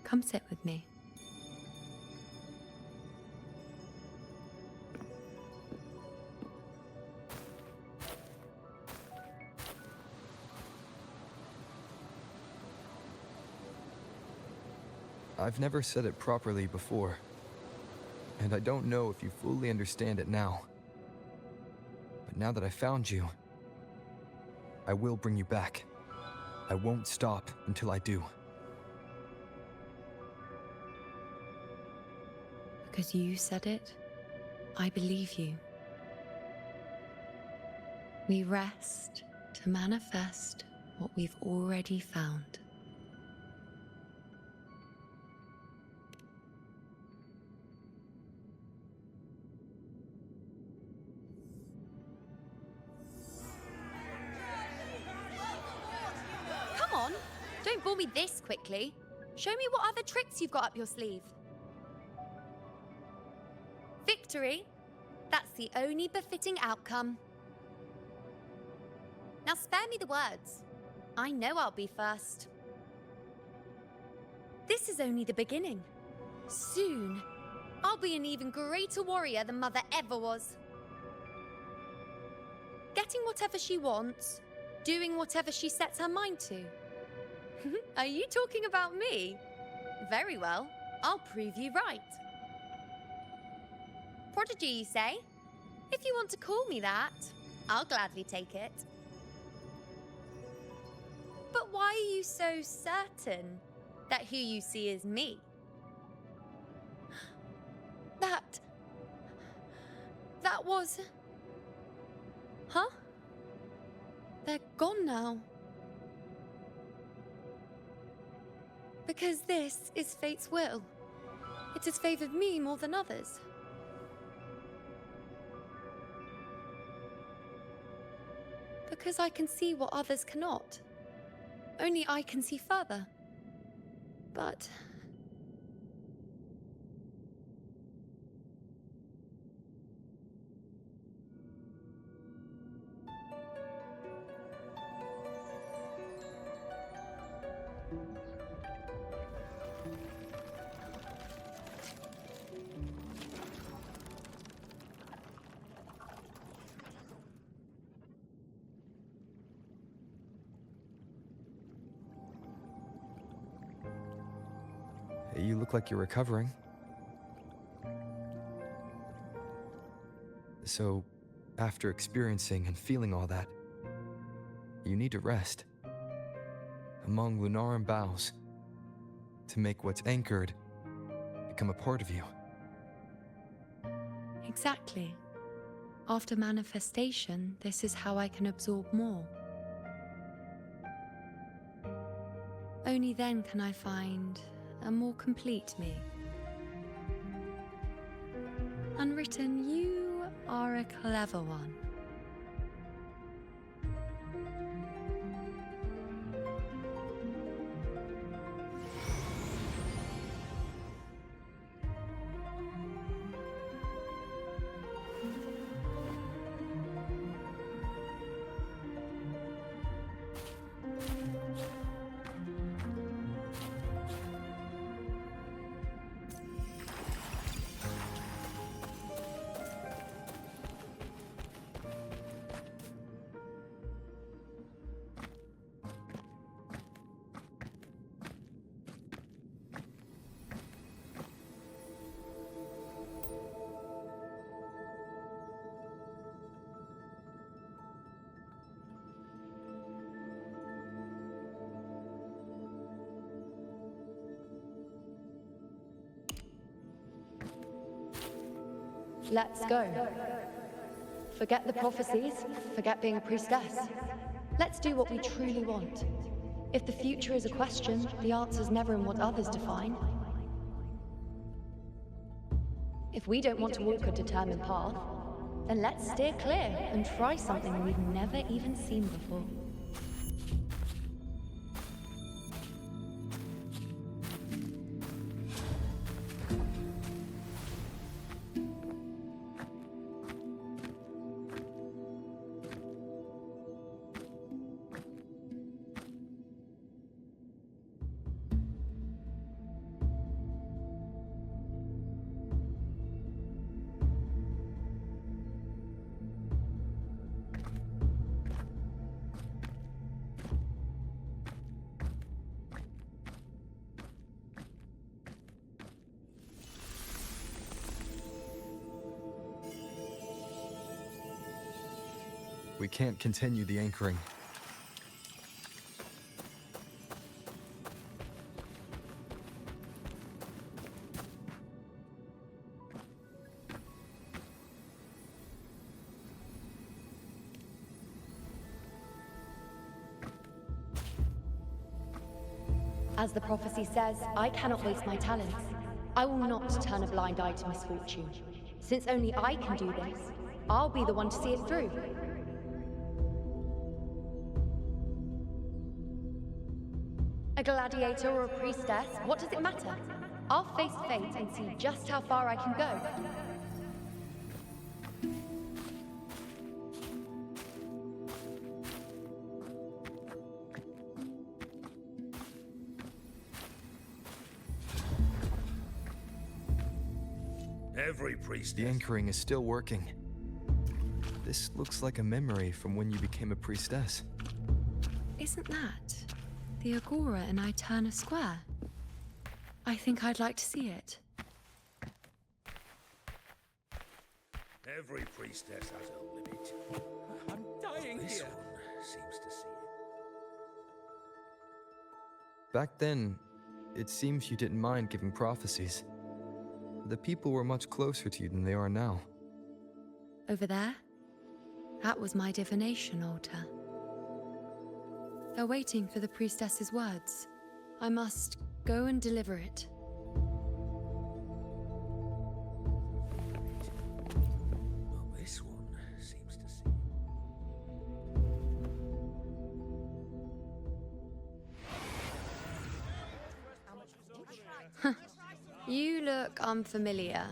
Come sit with me. I've never said it properly before, and I don't know if you fully understand it now. But now that I found you, I will bring you back. I won't stop until I do. Because you said it, I believe you. We rest to manifest what we've already found. Come on, don't bore me this quickly. Show me what other tricks you've got up your sleeve. Victory? That's the only befitting outcome. Now spare me the words. I know I'll be first. This is only the beginning. Soon, I'll be an even greater warrior than Mother ever was. Getting whatever she wants, doing whatever she sets her mind to. Are you talking about me? Very well, I'll prove you right. Prodigy, you say? If you want to call me that, I'll gladly take it. But why are you so certain that who you see is me? That was... Huh? They're gone now. Because this is fate's will. It has favored me more than others. Because I can see what others cannot. Only I can see further. But... You look like you're recovering. So, after experiencing and feeling all that, you need to rest among Lunaran boughs to make what's anchored become a part of you. Exactly. After manifestation, this is how I can absorb more. Only then can I find a more complete me. Unwritten, you are a clever one. Let's go. Forget the prophecies, forget being a priestess. Let's do what we truly want. If the future is a question, the answer's never in what others define. If we don't want to walk a determined path, then let's steer clear and try something we've never even seen before. We can't continue the anchoring. As the prophecy says, I cannot waste my talents. I will not turn a blind eye to misfortune. Since only I can do this, I'll be the one to see it through. A gladiator or a priestess, what does it matter? I'll face fate and see just how far I can go. Every priest. The anchoring is still working. This looks like a memory from when you became a priestess. Isn't that the Agora in Eterna Square? I think I'd like to see it. Every priestess has a limit. I'm dying This here. one seems to see it. Back then, it seems you didn't mind giving prophecies. The people were much closer to you than they are now. Over there? That was my divination altar. They're waiting for the priestess's words. I must go and deliver it. Well, this one seems to see Huh. You look unfamiliar.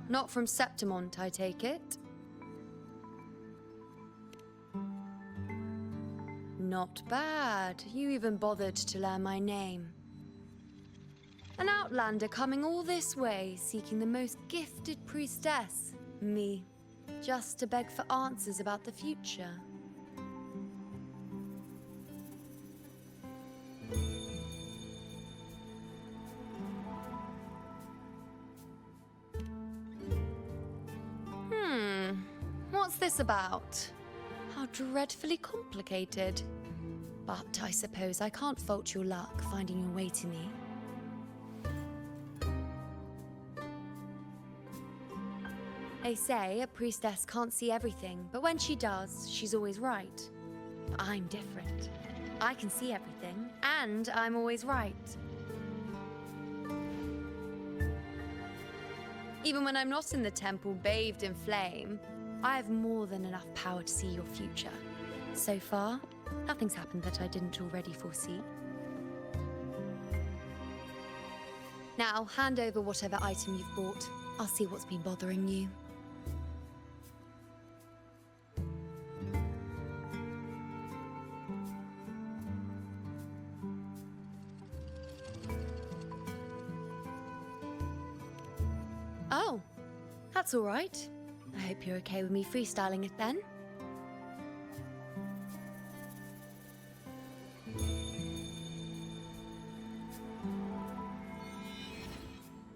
Not from Septimont, I take it? Not bad. You even bothered to learn my name. An outlander coming all this way, seeking the most gifted priestess, me, just to beg for answers about the future. What's this about? How dreadfully complicated. But I suppose I can't fault your luck finding your way to me. They say a priestess can't see everything, but when she does, she's always right. But I'm different. I can see everything, and I'm always right. Even when I'm not in the temple bathed in flame, I have more than enough power to see your future. So far, nothing's happened that I didn't already foresee. Now, hand over whatever item you've bought. I'll see what's been bothering you. Oh, that's all right. I hope you're okay with me freestyling it then.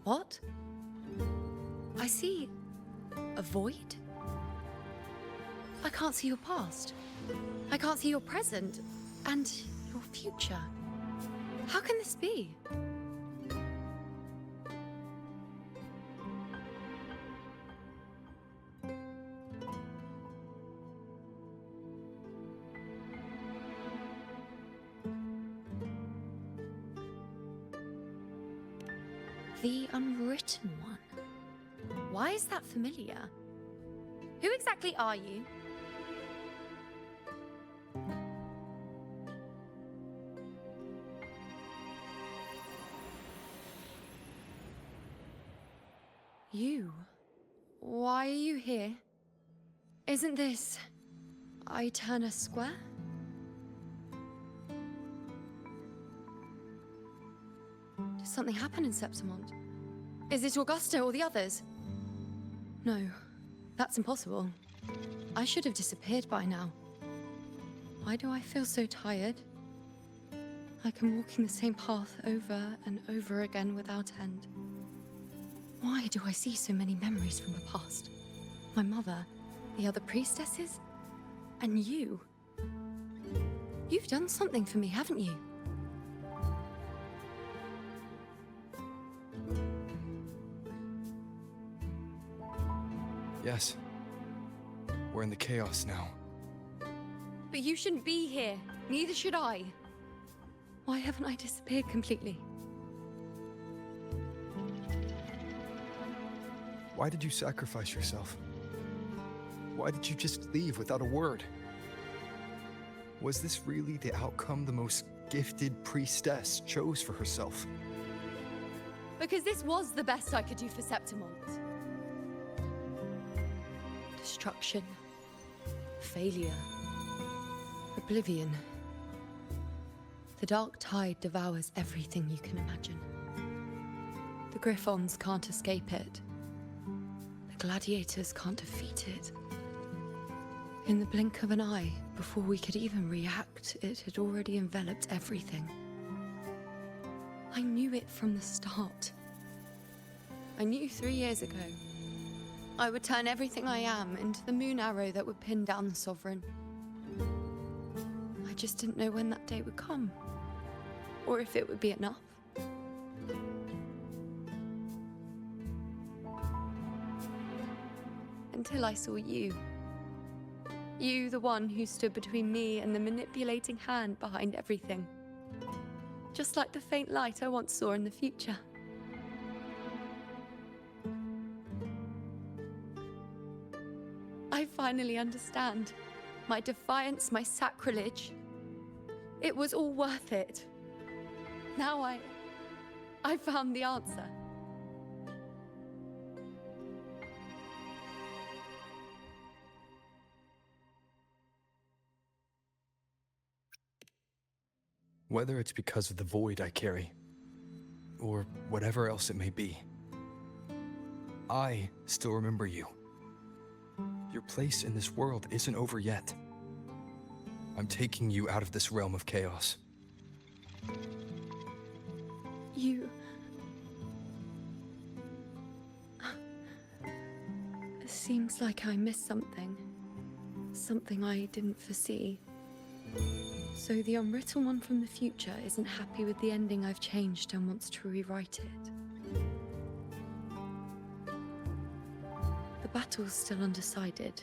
What? I see a void? I can't see your past. I can't see your present and your future. How can this be? The Unwritten One. Why is that familiar? Who exactly are you? You? Why are you here? Isn't this Eterna Square? Did something happen in Septimont? Is it Augusta or the others? No, that's impossible. I should have disappeared by now. Why do I feel so tired? Like I'm walking the same path over and over again without end. Why do I see so many memories from the past? My mother, the other priestesses, and you. You've done something for me, haven't you? Yes. We're in the chaos now. But you shouldn't be here. Neither should I. Why haven't I disappeared completely? Why did you sacrifice yourself? Why did you just leave without a word? Was this really the outcome the most gifted priestess chose for herself? Because this was the best I could do for Septimont. Destruction. Failure. Oblivion. The dark tide devours everything you can imagine. The Griffons can't escape it. The gladiators can't defeat it. In the blink of an eye, before we could even react, it had already enveloped everything. I knew it from the start. I knew 3 years ago. I would turn everything I am into the moon arrow that would pin down the Sovereign. I just didn't know when that day would come, or if it would be enough. Until I saw you. You, the one who stood between me and the manipulating hand behind everything. Just like the faint light I once saw in the future. I finally understand. My defiance, my sacrilege. It was all worth it. Now I found the answer. Whether it's because of the void I carry, or whatever else it may be, I still remember you. Your place in this world isn't over yet. I'm taking you out of this realm of chaos. You... It seems like I missed something. Something I didn't foresee. So the unwritten one from the future isn't happy with the ending I've changed and wants to rewrite it. The battle's still undecided.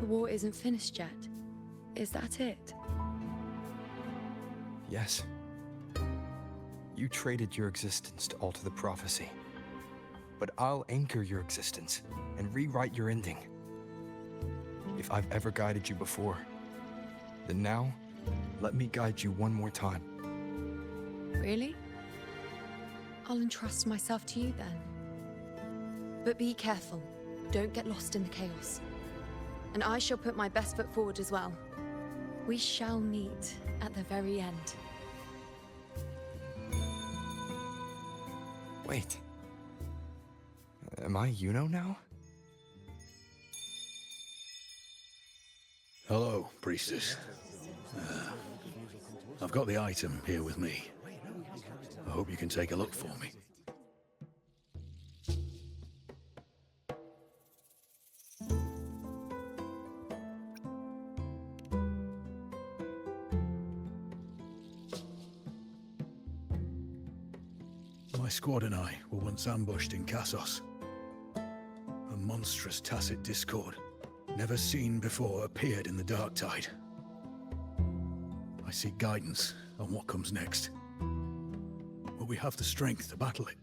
The war isn't finished yet. Is that it? Yes. You traded your existence to alter the prophecy. But I'll anchor your existence and rewrite your ending. If I've ever guided you before, then now, let me guide you one more time. Really? I'll entrust myself to you then. But be careful. Don't get lost in the chaos. And I shall put my best foot forward as well. We shall meet at the very end. Wait. Am I Yuno now? Hello, priestess. I've got the item here with me. I hope you can take a look for me. My squad and I were once ambushed in Kassos. A monstrous tacit discord, never seen before, appeared in the dark tide. I seek guidance on what comes next. But we have the strength to battle it.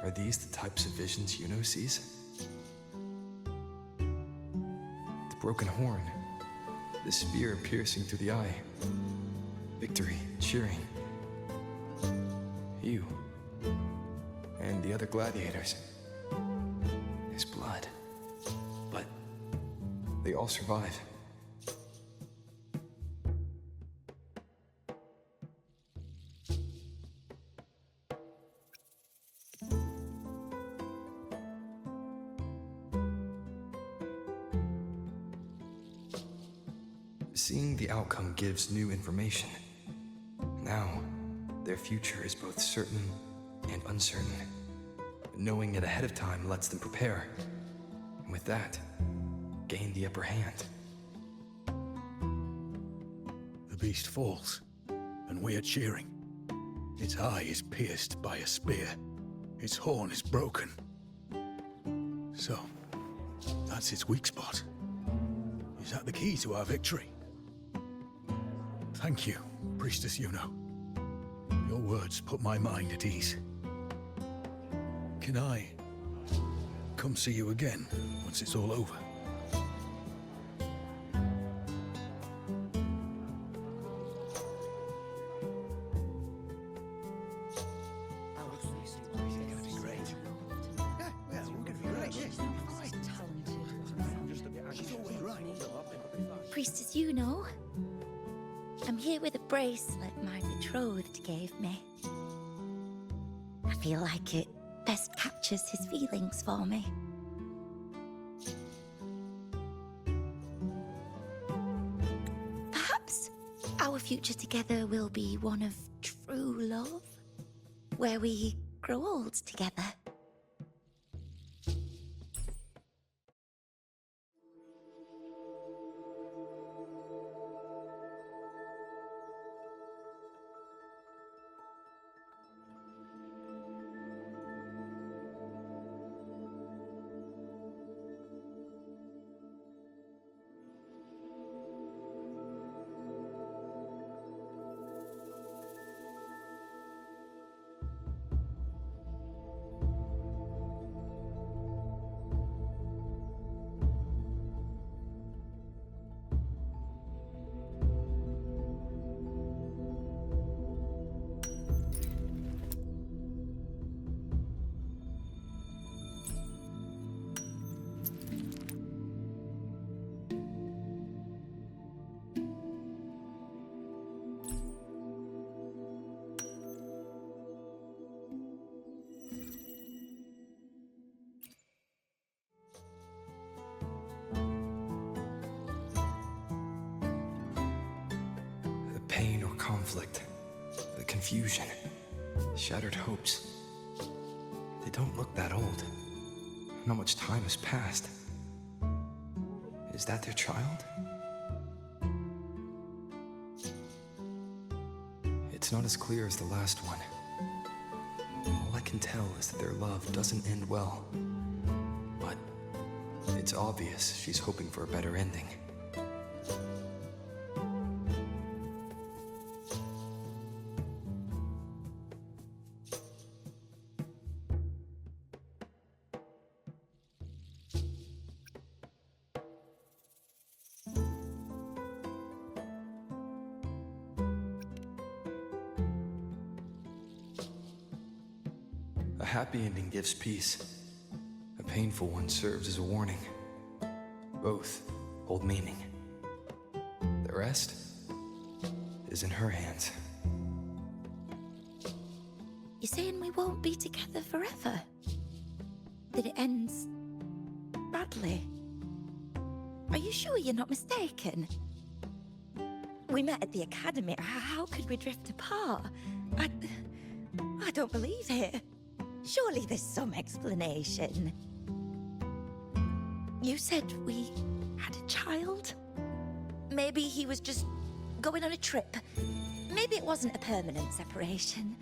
Are these the types of visions Yuno sees? The broken horn, the spear piercing through the eye, victory cheering. You and the other gladiators. His blood. But they all survive. Seeing the outcome gives new information. Now, their future is both certain and uncertain. Knowing it ahead of time lets them prepare, and with that, gain the upper hand. The beast falls, and we are cheering. Its eye is pierced by a spear. Its horn is broken. So, that's its weak spot. Is that the key to our victory? Thank you, Priestess Yuno. Your words put my mind at ease. Can I come see you again once it's all over? Priestess Yuno, I'm here with a bracelet my betrothed gave me. I feel like it best captures his feelings for me. Perhaps our future together will be one of true love, where we grow old together. Pain or conflict, the confusion, shattered hopes. They don't look that old. Not much time has passed. Is that their child? It's not as clear as the last one. All I can tell is that their love doesn't end well. But it's obvious she's hoping for a better ending. A happy ending gives peace. A painful one serves as a warning. Both hold meaning. The rest is in her hands. You're saying we won't be together forever? That it ends badly? Are you sure you're not mistaken? We met at the academy. How could we drift apart? I don't believe it. Surely there's some explanation. You said we had a child? Maybe he was just going on a trip. Maybe it wasn't a permanent separation.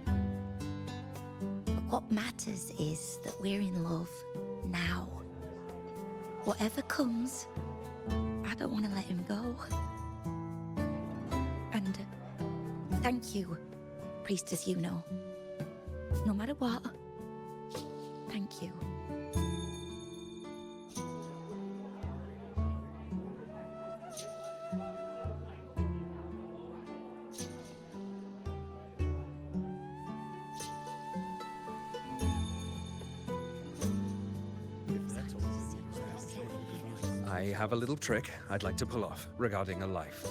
But what matters is that we're in love now. Whatever comes, I don't want to let him go. And thank you, Priestess Yuno. No matter what, thank you. I have a little trick I'd like to pull off regarding a life.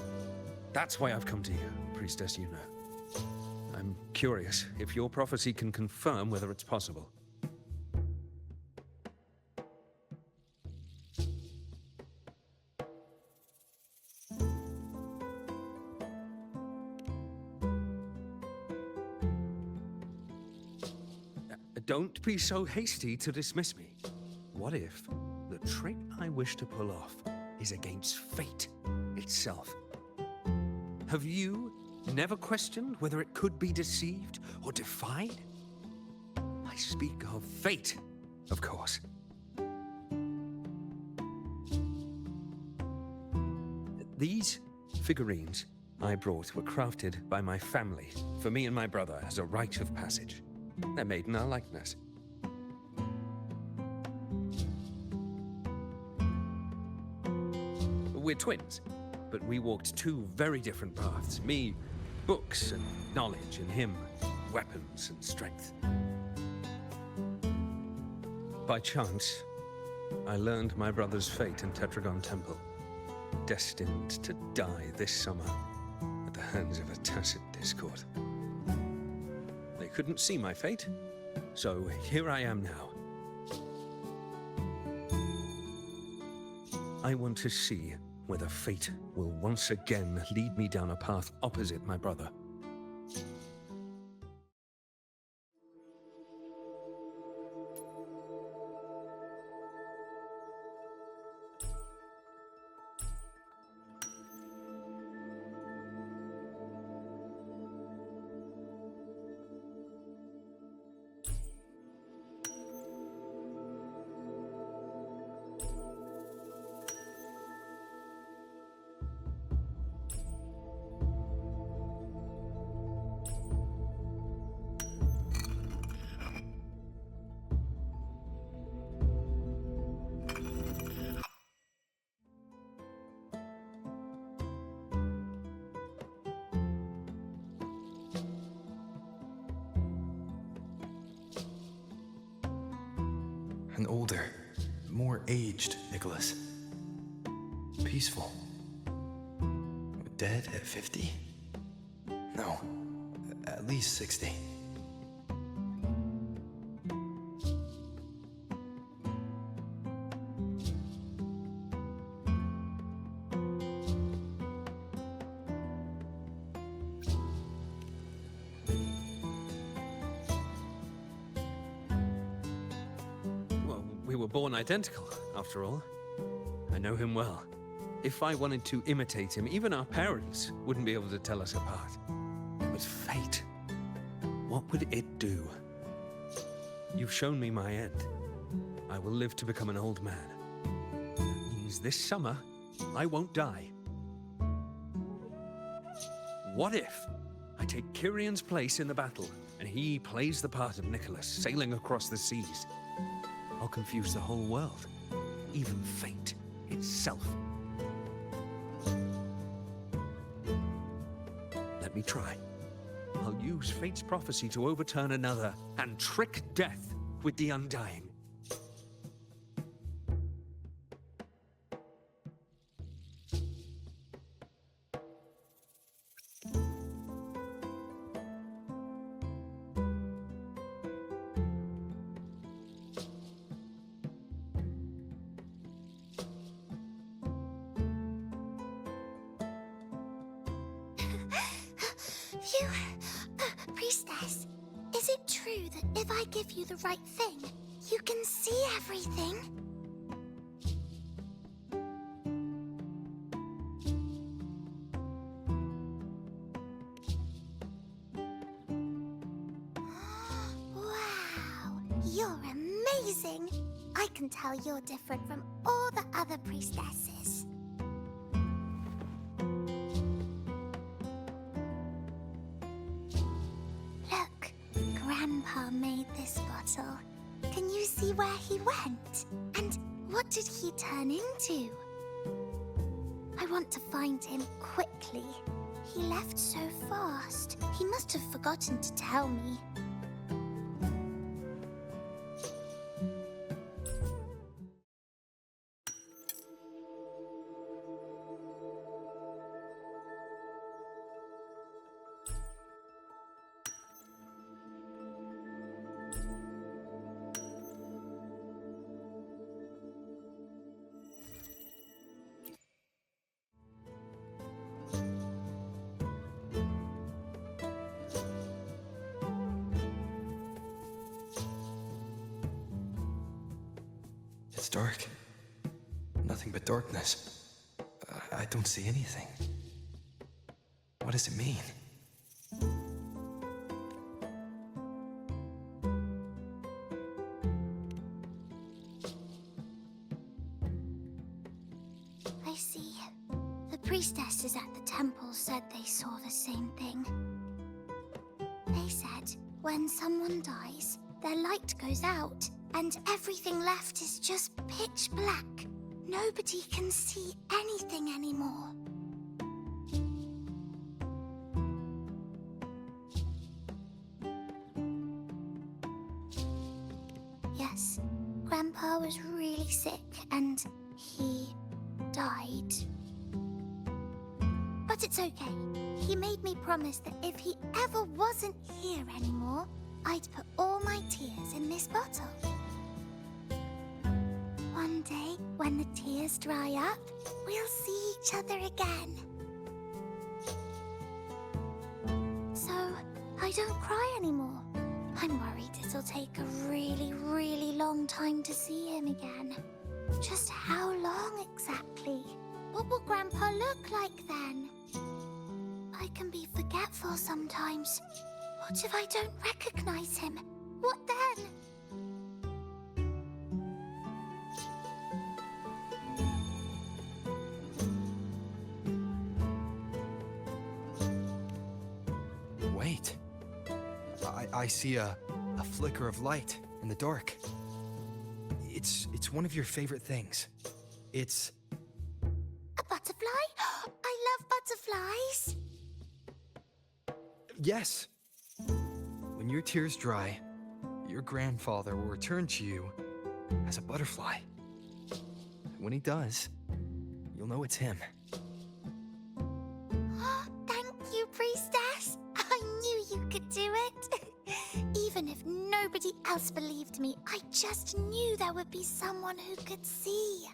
That's why I've come to you, Priestess Yuna. I'm curious if your prophecy can confirm whether it's possible. Don't be so hasty to dismiss me. What if the trick I wish to pull off is against fate itself? Have you never questioned whether it could be deceived or defied? I speak of fate, of course. These figurines I brought were crafted by my family for me and my brother as a rite of passage. They're made in our likeness. We're twins, but we walked two very different paths. Me, books and knowledge, and him, weapons and strength. By chance, I learned my brother's fate in Tetragon Temple, destined to die this summer at the hands of a tacit discord. They couldn't see my fate, so here I am now. I want to see whether fate will once again lead me down a path opposite my brother. An older, more aged Nicholas. Peaceful. Dead at 50? No, at least 60. We were born identical, after all. I know him well. If I wanted to imitate him, even our parents wouldn't be able to tell us apart. But fate, what would it do? You've shown me my end. I will live to become an old man. That means this summer, I won't die. What if I take Kyrion's place in the battle, and he plays the part of Nicholas, sailing across the seas? I'll confuse the whole world, even fate itself. Let me try. I'll use fate's prophecy to overturn another and trick death with the undying. Priestess, is it true that if I give you the right thing, you can see everything? Wow, you're amazing! I can tell you're different from all the other priestesses. Look, Grandpa made this bottle. Can you see where he went? And what did he turn into? I want to find him quickly. He left so fast. He must have forgotten to tell me. It's dark. Nothing but darkness. I don't see anything. What does it mean? I see. The priestesses at the temple said they saw the same thing. They said when someone dies, their light goes out, and everything left is just pitch black. Nobody can see anything anymore. Yes, Grandpa was really sick and he died. But it's okay. He made me promise that if he ever wasn't here anymore, I'd put all my tears in this bottle. One day, when the tears dry up, we'll see each other again. So, I don't cry anymore. I'm worried it'll take a really, really long time to see him again. Just how long exactly? What will Grandpa look like then? I can be forgetful sometimes. What if I don't recognize him? What then? Wait. I see a flicker of light in the dark. It's one of your favorite things. It's... A butterfly? I love butterflies. Yes. When your tears dry, your grandfather will return to you as a butterfly. When he does, you'll know it's him. Thank you, Priestess. I knew you could do it. Even if nobody else believed me, I just knew there would be someone who could see.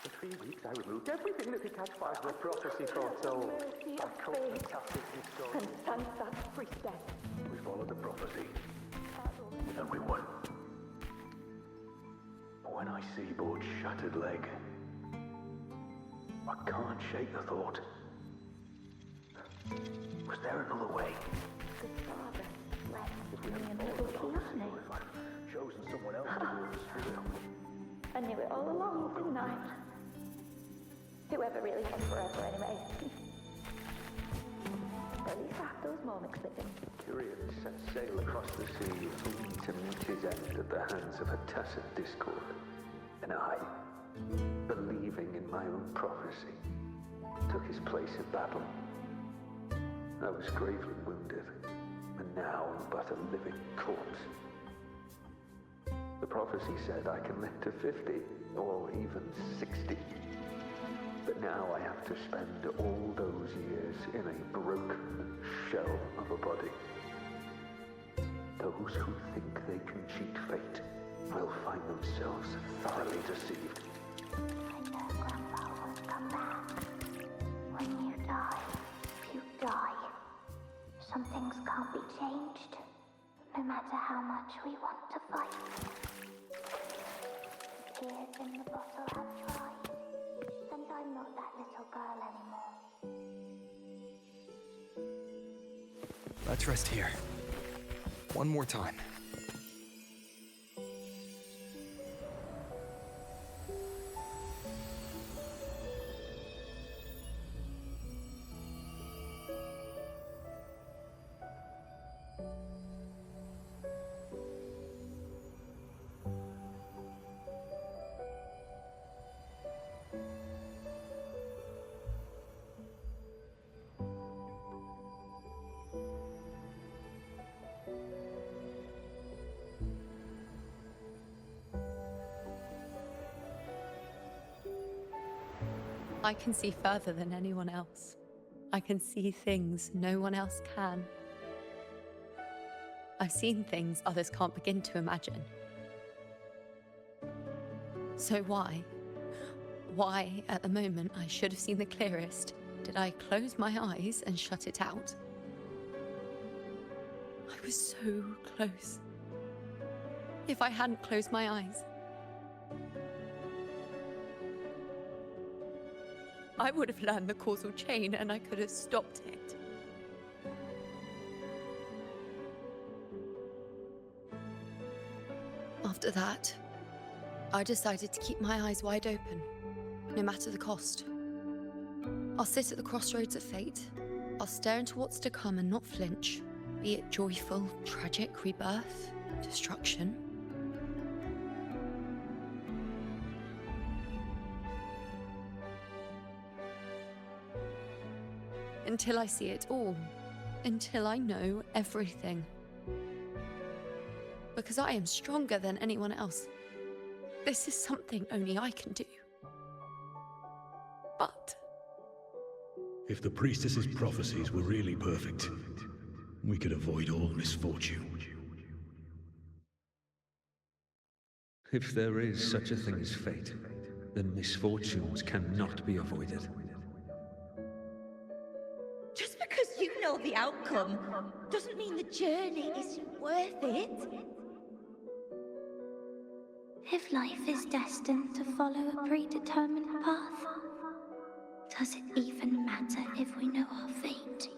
For 3 weeks, I removed everything that could catch fire. The prophecy foretold. I called fantastic story. And Sansa's priestess. We followed the prophecy. And we won. But when I see Board's shattered leg, I can't shake the thought. Was there another way? The father left If we me hadn't another followed the key, prophecy, hasn't or if I'd chosen someone else to rule the spirit. I knew it all along, didn't I? Whoever really had forever, anyway. But at least I have those moments living. Tyrion set sail across the sea, only to meet his end at the hands of a tacit discord. And I, believing in my own prophecy, took his place in battle. I was gravely wounded, and now am but a living corpse. The prophecy said I can live to 50, or even 60. But now I have to spend all those years in a broken shell of a body. Those who think they can cheat fate will find themselves thoroughly deceived. I know Grandpa won't come back. When you die, you die. Some things can't be changed, no matter how much we want to fight. The tears in the bottle have dried, and I'm not that little girl anymore. Let's rest here. One more time. I can see further than anyone else. I can see things no one else can. I've seen things others can't begin to imagine. So why, at the moment I should have seen the clearest, did I close my eyes and shut it out? I was so close. If I hadn't closed my eyes, I would have learned the causal chain and I could have stopped it. After that, I decided to keep my eyes wide open, no matter the cost. I'll sit at the crossroads of fate. I'll stare into what's to come and not flinch, be it joyful, tragic, rebirth, destruction. Until I see it all. Until I know everything. Because I am stronger than anyone else. This is something only I can do. But if the priestess's prophecies were really perfect, we could avoid all misfortune. If there is such a thing as fate, then misfortunes cannot be avoided. Just because you know the outcome doesn't mean the journey isn't worth it. If life is destined to follow a predetermined path, does it even matter if we know our fate?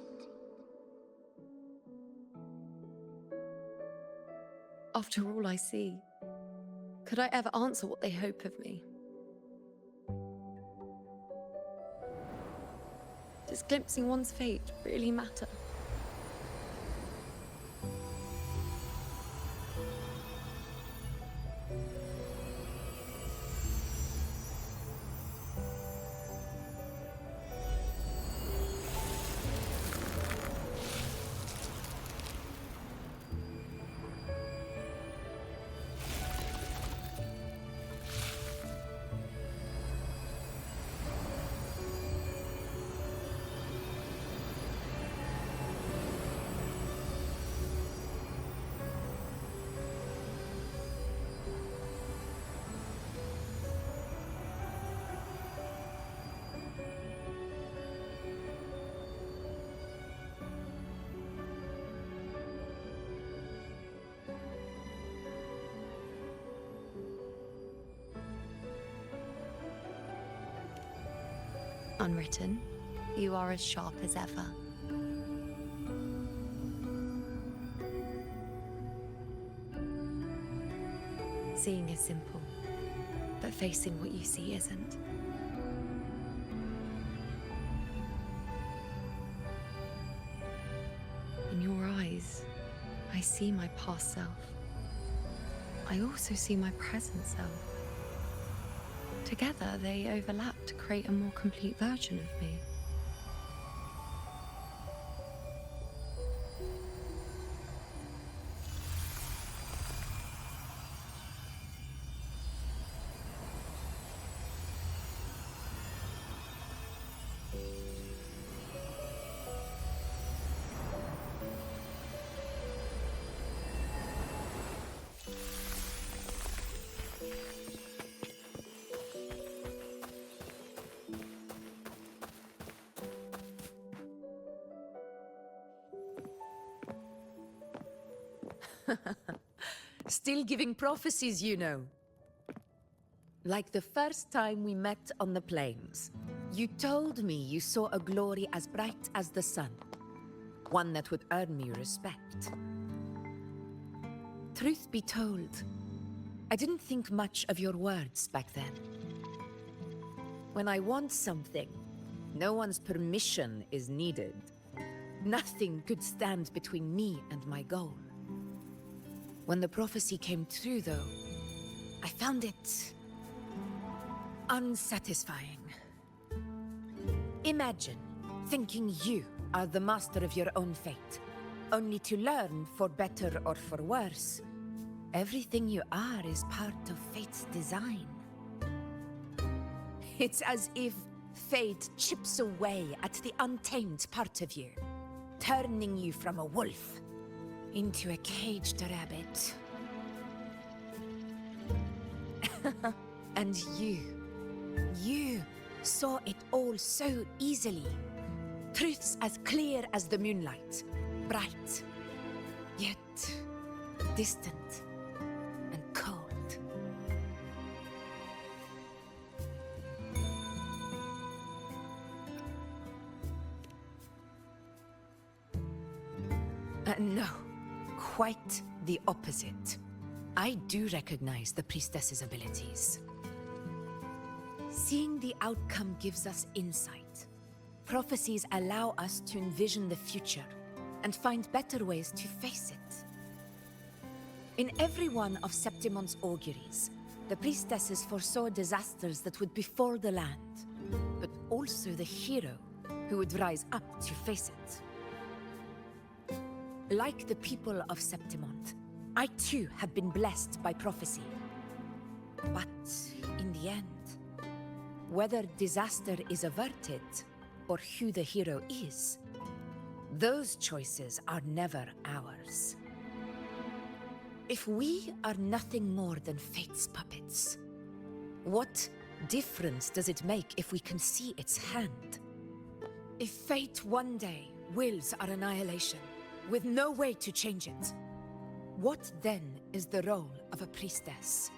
after all I see, could I ever answer what they hope of me? Does glimpsing one's fate really matter? Unwritten, you are as sharp as ever. Seeing is simple, but facing what you see isn't. In your eyes, I see my past self. I also see my present self. Together, they overlap to create a more complete version of me. Still giving prophecies, you know. Like the first time we met on the plains. You told me you saw a glory as bright as the sun. One that would earn me respect. Truth be told, I didn't think much of your words back then. When I want something, no one's permission is needed. Nothing could stand between me and my goal. When the prophecy came true, though, I found it unsatisfying. Imagine thinking you are the master of your own fate, only to learn, for better or for worse, everything you are is part of fate's design. It's as if Fate chips away at the untamed part of you, turning you from a wolf into a caged rabbit. And you saw it all so easily. Truths as clear as the moonlight, bright, yet distant and cold. No, quite the opposite. I do recognize the priestess's abilities. Seeing the outcome gives us insight. Prophecies allow us to envision the future and find better ways to face it. In every one of Septimon's auguries, the priestesses foresaw disasters that would befall the land, but also the hero who would rise up to face it. Like the people of Septimont, I too have been blessed by prophecy. But in the end, whether disaster is averted or who the hero is, those choices are never ours. If we are nothing more than fate's puppets, what difference does it make if we can see its hand? If fate one day wills our annihilation, with no way to change it, what then is the role of a priestess?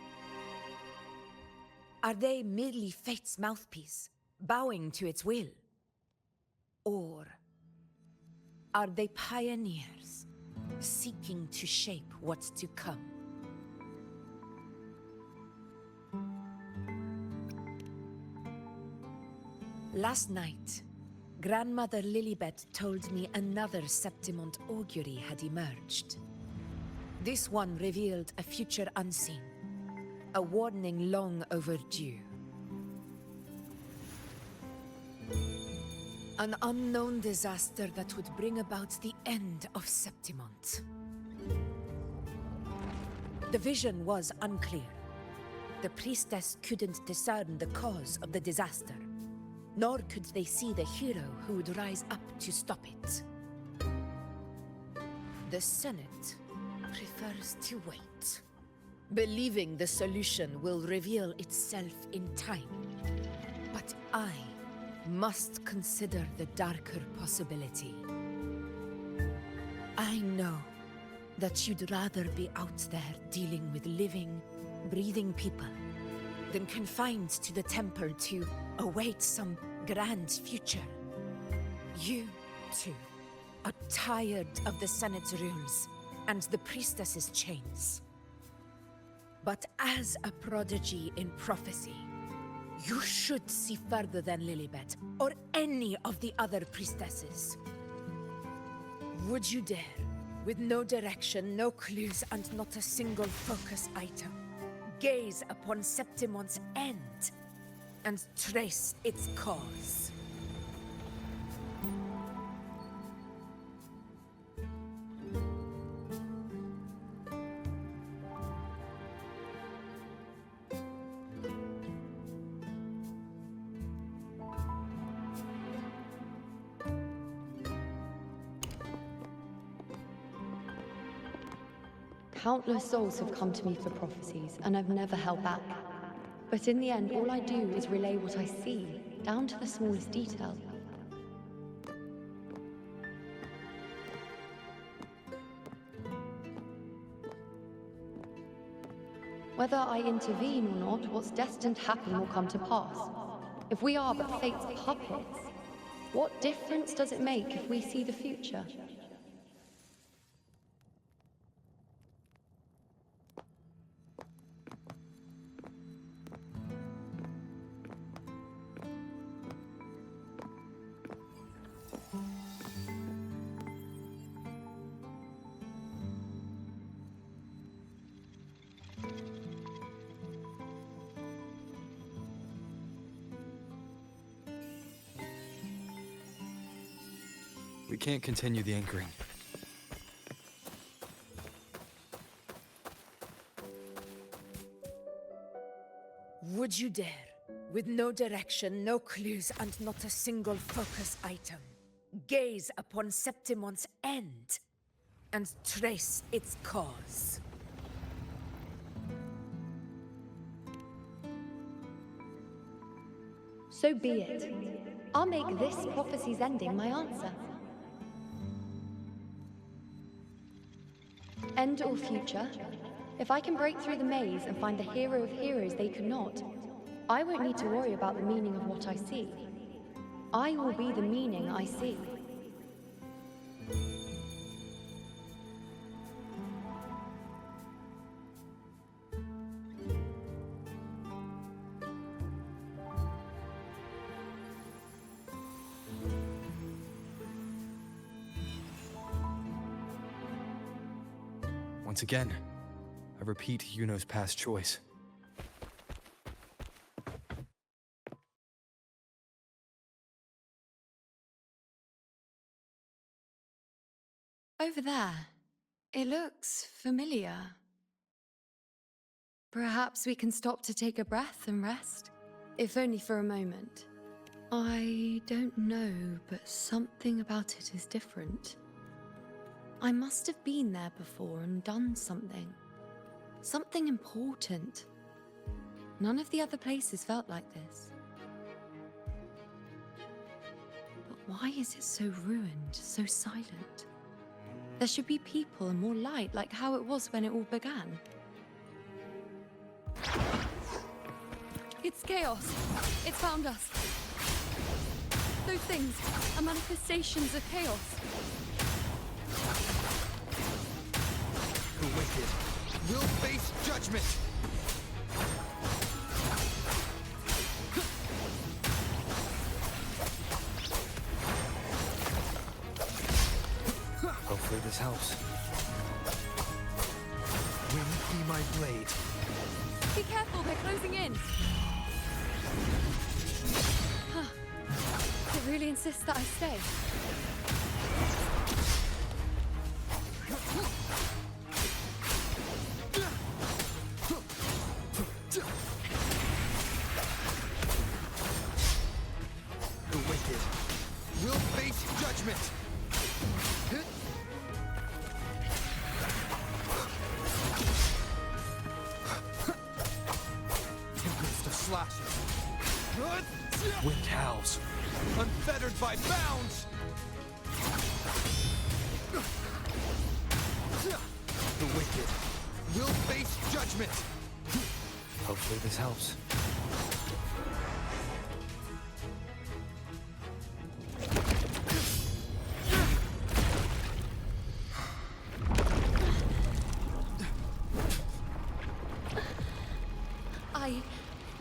Are they merely fate's mouthpiece, bowing to its will? Or are they pioneers, seeking to shape what's to come? Last night, Grandmother Lilibet told me another Septimont augury had emerged. This one revealed a future unseen, a warning long overdue. An unknown disaster that would bring about the end of Septimont. The vision was unclear. The priestess couldn't discern the cause of the disaster, nor could they see the hero who would rise up to stop it. The Senate prefers to wait, believing the solution will reveal itself in time. But I must consider the darker possibility. I know that you'd rather be out there dealing with living, breathing people than confined to the temple to await some grand future. You, too, are tired of the Senate's rules and the priestess's chains. But as a prodigy in prophecy, you should see further than Lilibet or any of the other priestesses. Would you dare, with no direction, no clues, and not a single focus item, gaze upon Septimont's end and trace its cause? Countless souls have come to me for prophecies, and I've never held back. But in the end, all I do is relay what I see, down to the smallest detail. Whether I intervene or not, what's destined to happen will come to pass. If we are but fate's puppets, what difference does it make if we see the future? We can't continue the anchoring. Would you dare, with no direction, no clues, and not a single focus item. Gaze upon Septimon's end, and trace its cause. So be it. I'll make this prophecy's ending my answer. End or future, if I can break through the maze and find the hero of heroes they could not, I won't need to worry about the meaning of what I see. I will be the meaning I see. Once again, I repeat Yuno's past choice. Over there. It looks familiar. Perhaps we can stop to take a breath and rest, if only for a moment. I don't know, but something about it is different. I must have been there before and done something. Something important. None of the other places felt like this. But why is it so ruined, so silent? There should be people and more light, like how it was when it all began. It's chaos. It's found us. Those things are manifestations of chaos. The wicked will face judgment! Hopefully this helps. Wind be my blade. Be careful, they're closing in. It really insists that I stay. The wicked will face judgment! Tempest of slashes. Wind howls, unfettered by bounds! The wicked will face judgment! Hopefully this helps.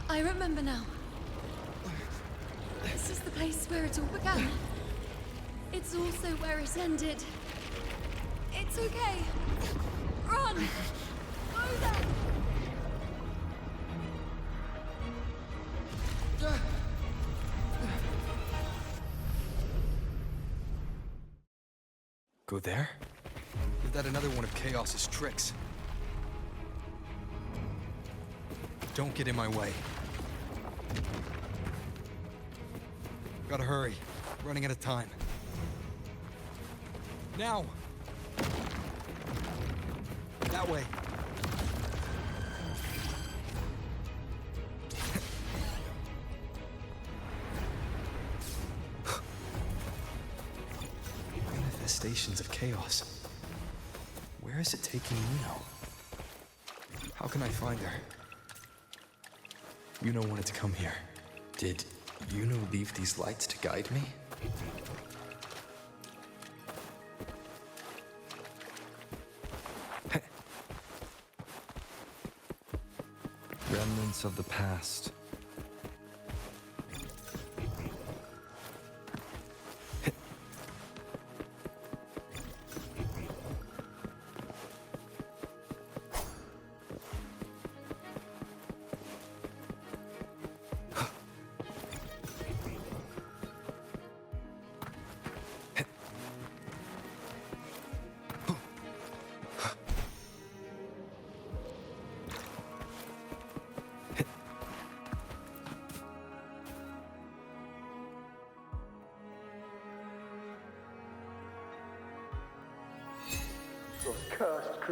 I remember now. This is the place where it all began. It's also where it ended. It's okay. Run! Go there! Go there? Is that another one of Chaos's tricks? Don't get in my way. Gotta hurry. Running out of time. Now! That way. Manifestations of chaos. Where is it taking Yuno? How can I find her? Yuno wanted to come here. Did Yuno leave these lights to guide me? Remnants of the past.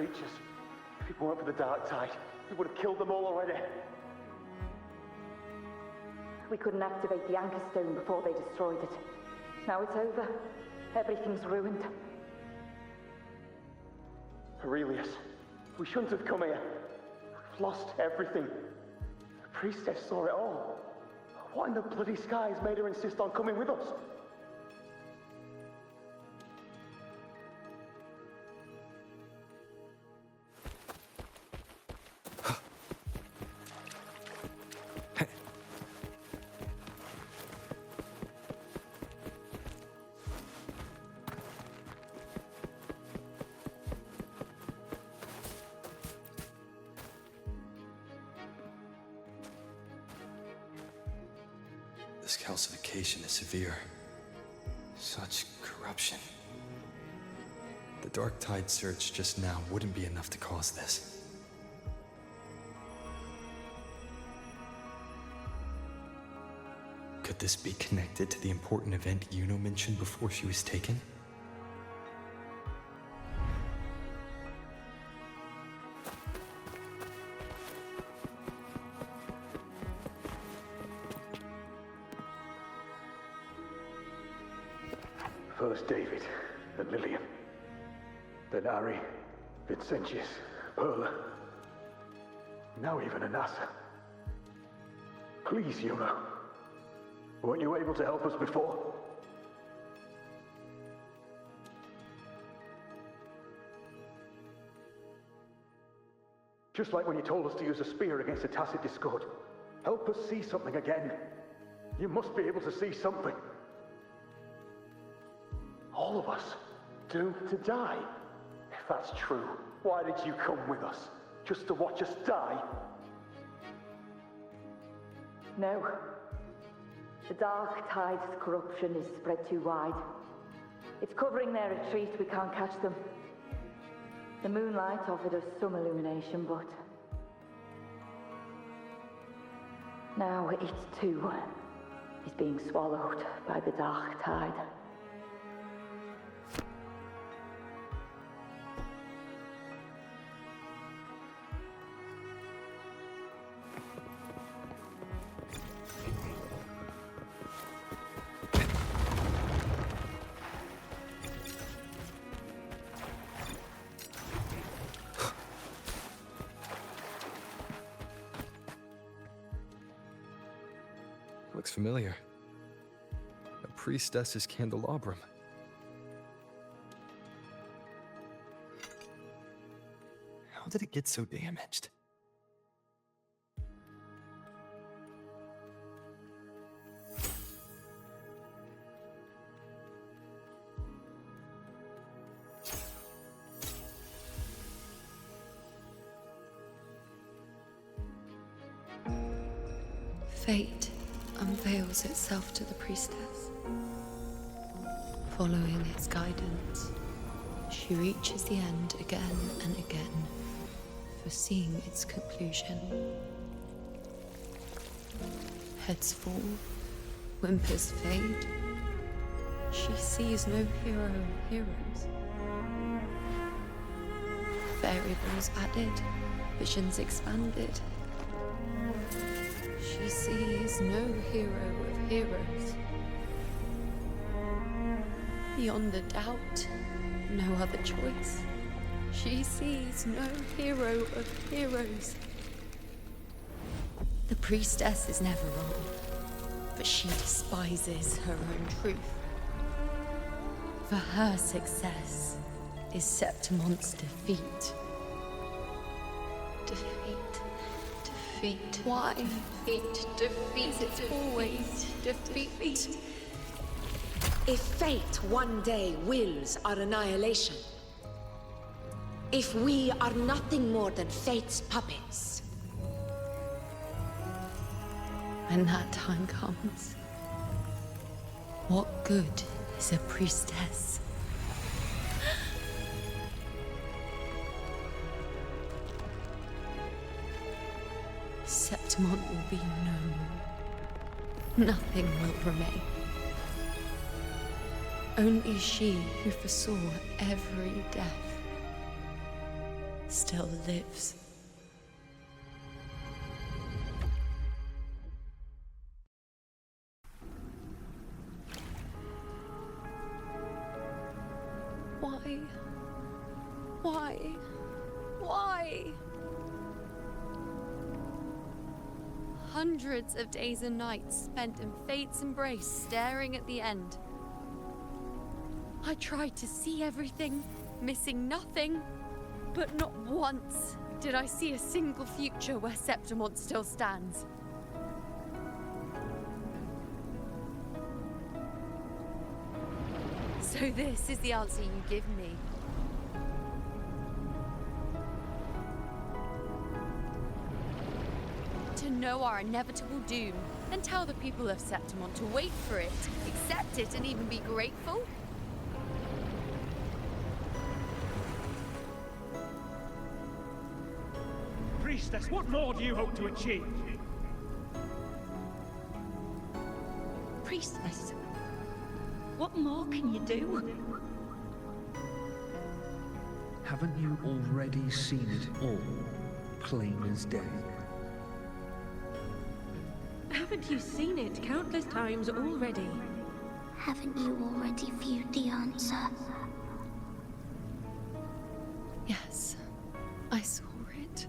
creatures. If it weren't for the dark tide, we would have killed them all already. We couldn't activate the Anchor Stone before they destroyed it. Now it's over. Everything's ruined. Aurelius, we shouldn't have come here. We've lost everything. The priestess saw it all. What in the bloody skies made her insist on coming with us? This calcification is severe. Such corruption. The Dark Tide surge just now wouldn't be enough to cause this. Could this be connected to the important event Yuno mentioned before she was taken? First David, then Lillian, then Ari, Vincentius, Perla, now even Anassa. Please, Yuno. Weren't you able to help us before? Just like when you told us to use a spear against a tacit discord. Help us see something again. You must be able to see something. All of us, doomed to die. If that's true, why did you come with us? Just to watch us die? No. The Dark Tide's corruption is spread too wide. It's covering their retreat, we can't catch them. The moonlight offered us some illumination, but... now it too is being swallowed by the Dark Tide. Looks familiar. A priestess's candelabrum. How did it get so damaged? Fate unveils itself to the priestess. Following its guidance, she reaches the end again and again, foreseeing its conclusion. Heads fall, whimpers fade. She sees no hero of heroes. Variables added, visions expanded. She sees no hero of heroes. Beyond a doubt, no other choice. She sees no hero of heroes. The priestess is never wrong, but she despises her own truth. For her success is Septimon's defeat. Defeat. Why? Defeat. It's always defeat. If fate one day wills our annihilation, if we are nothing more than fate's puppets, when that time comes, what good is a priestess? Septimon will be no more. Nothing will remain. Only she who foresaw every death still lives. Why? Why? Why? Hundreds of days and nights spent in Fate's embrace, staring at the end. I tried to see everything, missing nothing, but not once did I see a single future where Septimont still stands. So this is the answer you give me. To know our inevitable doom, and tell the people of Septimont to wait for it, accept it, and even be grateful? Priestess, what more do you hope to achieve? Priestess, what more can you do? Haven't you already seen it all, plain as day? Haven't you seen it countless times already? Haven't you already viewed the answer? Yes, I saw it.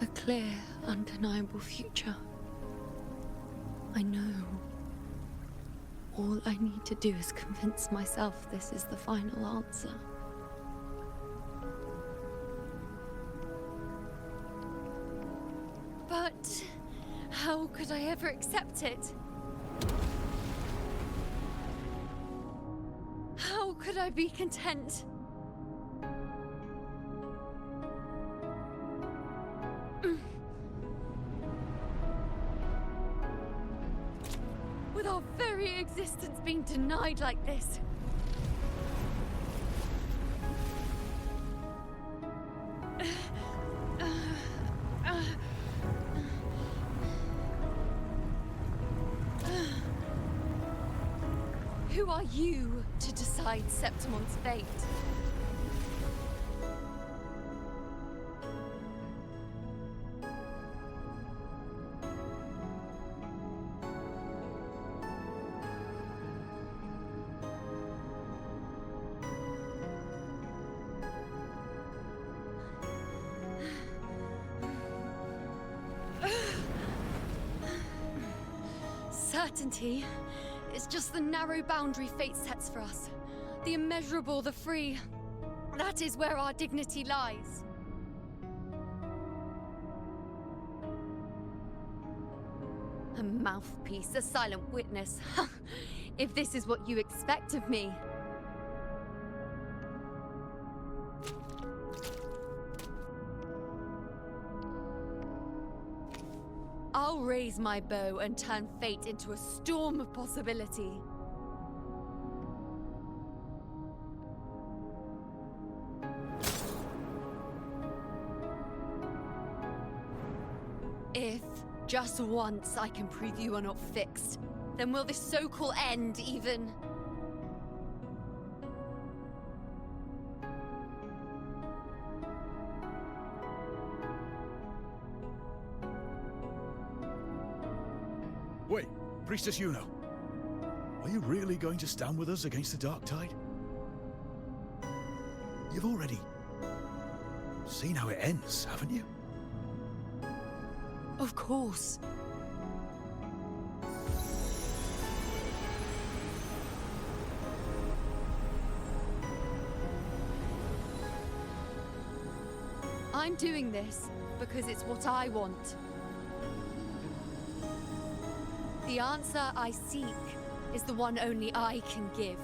A clear, undeniable future. I know. All I need to do is convince myself this is the final answer. But how could I ever accept it? How could I be content? With our very existence being denied like this. Who are you to decide Septimont's fate? Certainty is just the narrow boundary fate sets for us. The immeasurable, the free. That is where our dignity lies. A mouthpiece, a silent witness. If this is what you expect of me. I'll raise my bow and turn fate into a storm of possibility. If, just once, I can prove you are not fixed, then will this so-called end even... Wait, Priestess Yuno. Are you really going to stand with us against the Dark Tide? You've already seen how it ends, haven't you? Of course. I'm doing this because it's what I want. The answer I seek is the one only I can give.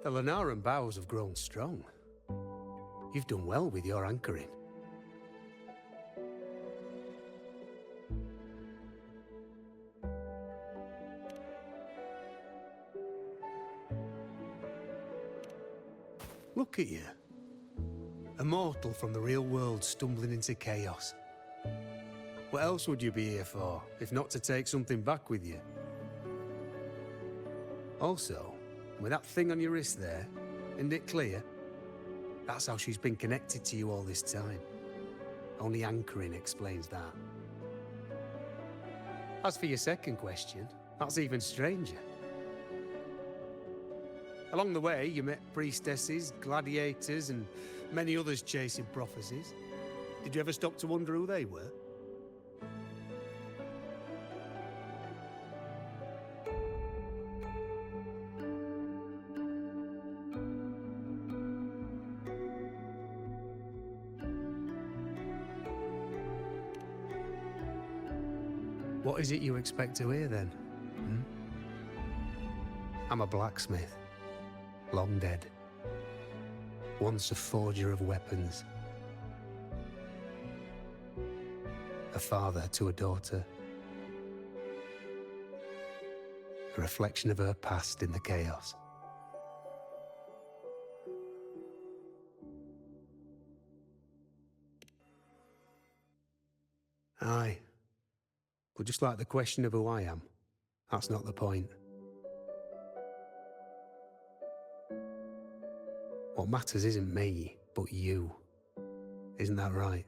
The Lunaran bows have grown strong. You've done well with your anchoring. Look at you. A mortal from the real world stumbling into chaos. What else would you be here for, if not to take something back with you? Also, with that thing on your wrist there, isn't it clear? That's how she's been connected to you all this time. Only anchoring explains that. As for your second question, that's even stranger. Along the way, you met priestesses, gladiators, and many others chasing prophecies. Did you ever stop to wonder who they were? What is it you expect to hear, then? I'm a blacksmith. Long dead. Once a forger of weapons. A father to a daughter. A reflection of her past in the chaos. Aye. But just like the question of who I am, that's not the point. What matters isn't me, but you. Isn't that right?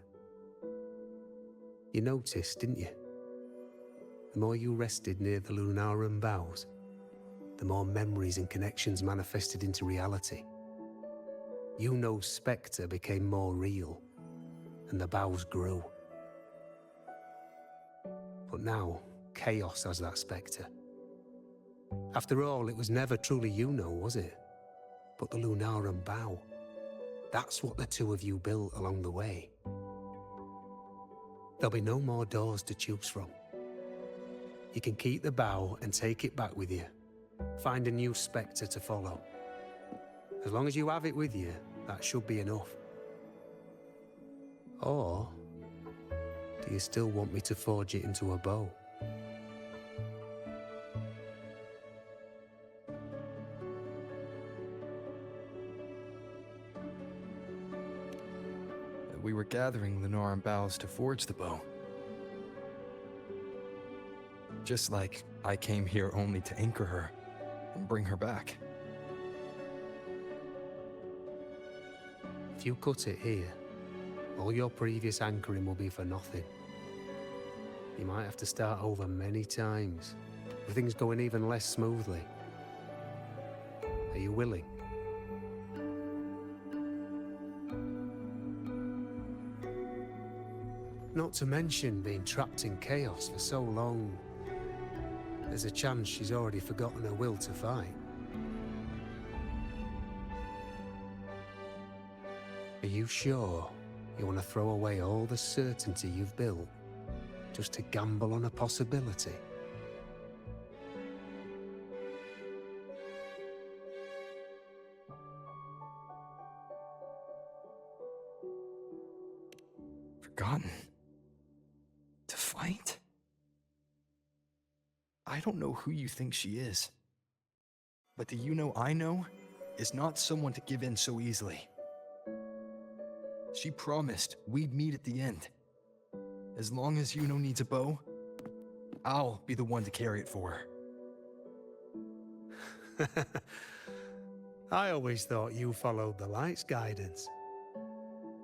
You noticed, didn't you? The more you rested near the Lunaran boughs, the more memories and connections manifested into reality. Yuno's spectre became more real, and the boughs grew. But now, chaos has that spectre. After all, it was never truly Yuno, was it? But the Lunaran bough. That's what the two of you built along the way. There'll be no more doors to choose from. You can keep the bough and take it back with you. Find a new spectre to follow. As long as you have it with you, that should be enough. Or do you still want me to forge it into a bow? We were gathering Lunaran boughs to forge the bow. Just like I came here only to anchor her and bring her back. If you cut it here, all your previous anchoring will be for nothing. You might have to start over many times, with things going even less smoothly. Are you willing? Not to mention being trapped in chaos for so long. There's a chance she's already forgotten her will to fight. Are you sure you want to throw away all the certainty you've built just to gamble on a possibility? Forgotten? To fight? I don't know who you think she is. But the Yuno I know is not someone to give in so easily. She promised we'd meet at the end. As long as Yuno needs a bow, I'll be the one to carry it for her. I always thought you followed the light's guidance.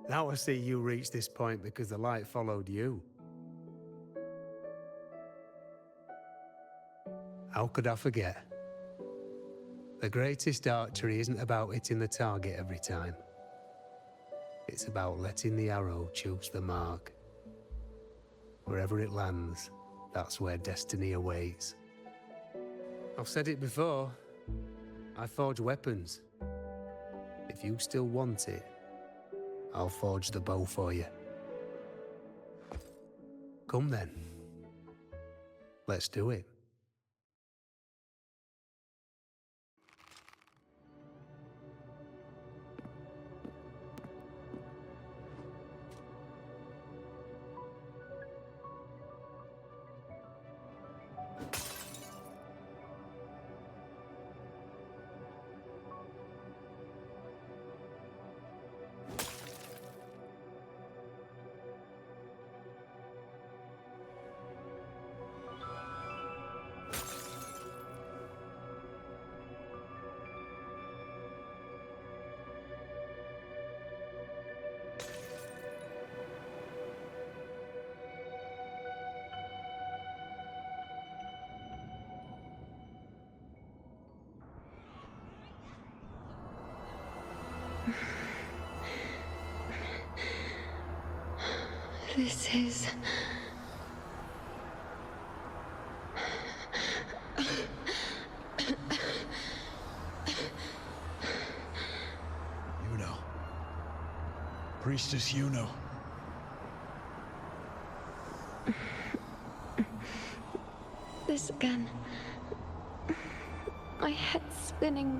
Now I see you reached this point because the light followed you. How could I forget? The greatest archery isn't about hitting the target every time. It's about letting the arrow choose the mark. Wherever it lands, that's where destiny awaits. I've said it before. I forge weapons. If you still want it, I'll forge the bow for you. Come then. Let's do it. This is... Yuno. Priestess Yuno. This again. My head spinning,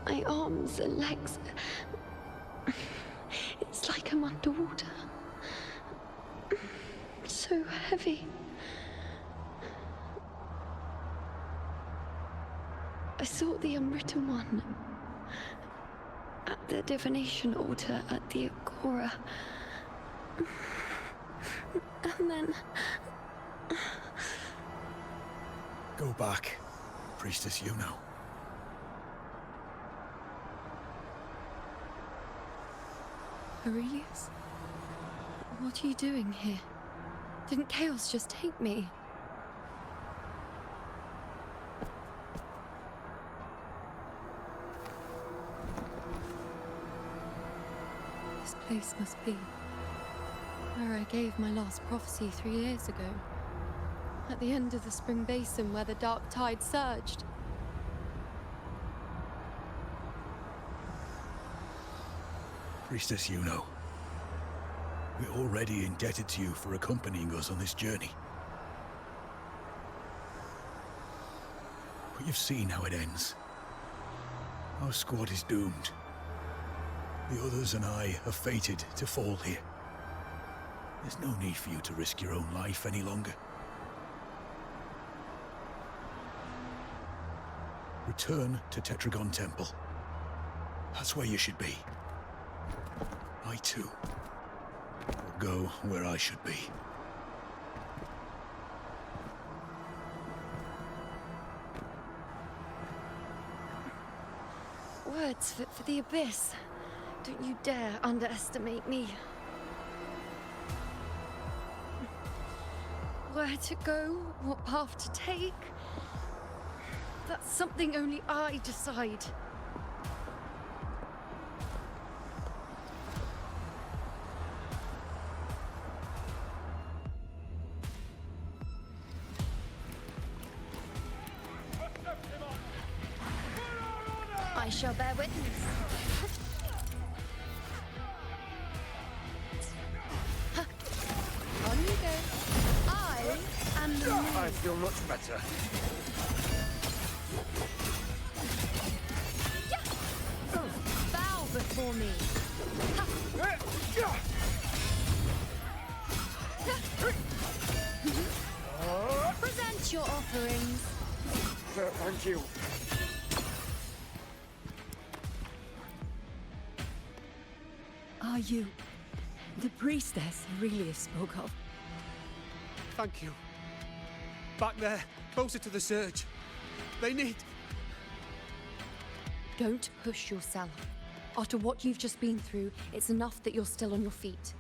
my arms and legs. It's like I'm underwater. So heavy. I sought the Unwritten One at the divination altar at the Agora. And then... Go back, Priestess Yuno. Aurelius? What are you doing here? Didn't Chaos just take me? This place must be where I gave my last prophecy 3 years ago. At the end of the Spring Basin where the dark tide surged. Priestess Yuno. We're already indebted to you for accompanying us on this journey. But you've seen how it ends. Our squad is doomed. The others and I are fated to fall here. There's no need for you to risk your own life any longer. Return to Tetragon Temple. That's where you should be. I too will go where I should be. Words fit for the Abyss. Don't you dare underestimate me. Where to go, what path to take, that's something only I decide. I shall bear witness. On you go. I am the moon. I feel much better. Bow before me. Present your offerings. Thank you. Are you the priestess Aurelius spoke of? Thank you. Back there, closer to the surge. They need... Don't push yourself. After what you've just been through, it's enough that you're still on your feet.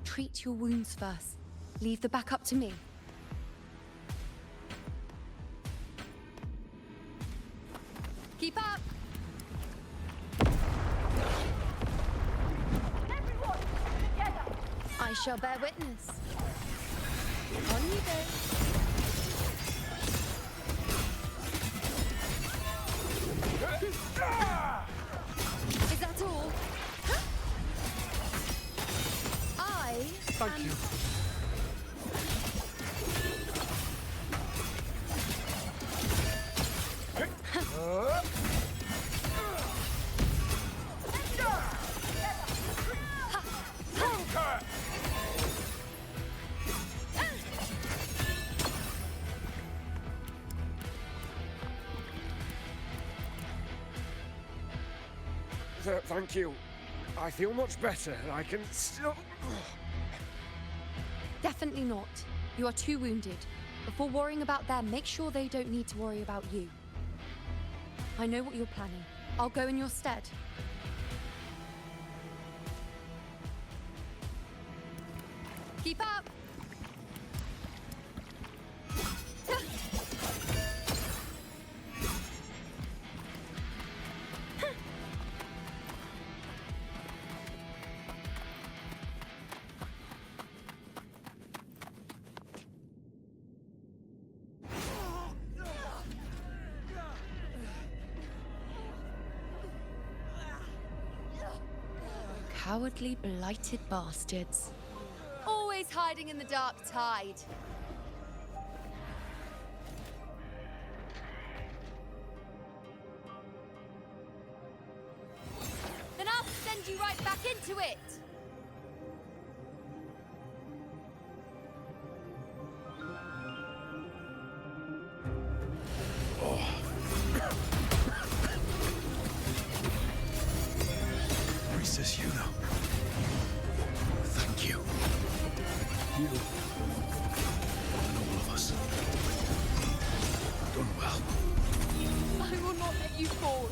Treat your wounds first. Leave the back up to me. Keep up! Everyone, together! I shall bear witness. On you go. Is that all? Huh? Thank you. Thank you. I feel much better. I can still... Definitely not. You are too wounded. Before worrying about them, make sure they don't need to worry about you. I know what you're planning. I'll go in your stead. Keep up! Cowardly, blighted bastards. Always hiding in the dark tide. Then I'll send you right back into it! Priestess Yuna. Thank you. You and all of us. Done well. I will not let you fall.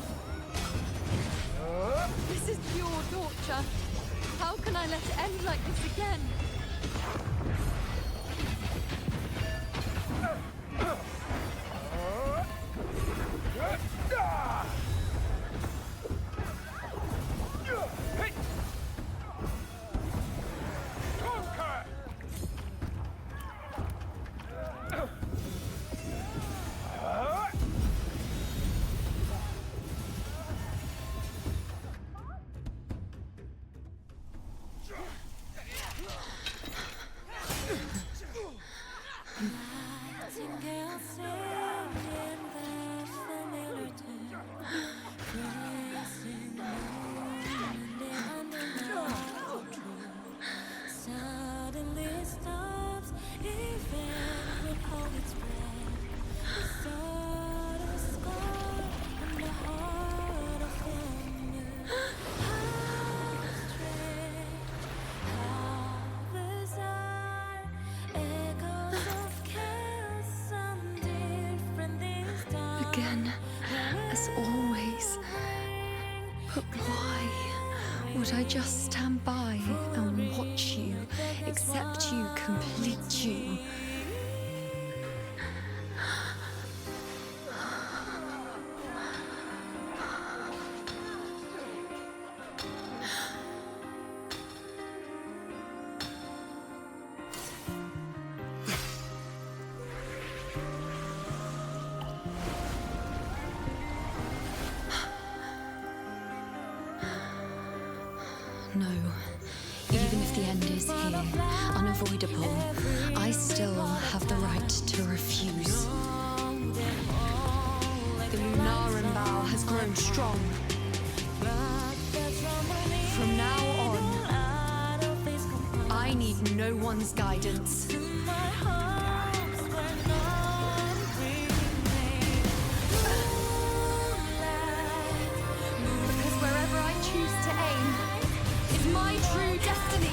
This is pure torture. How can I let it end like this again? Again, as always. But why would I just stand by and watch you, accept you, complete you? No. Even if the end is here, unavoidable, I still have the right to refuse. The Lunaran bow has grown strong. From now on, I need no one's guidance. Because wherever I choose to aim is my true destiny.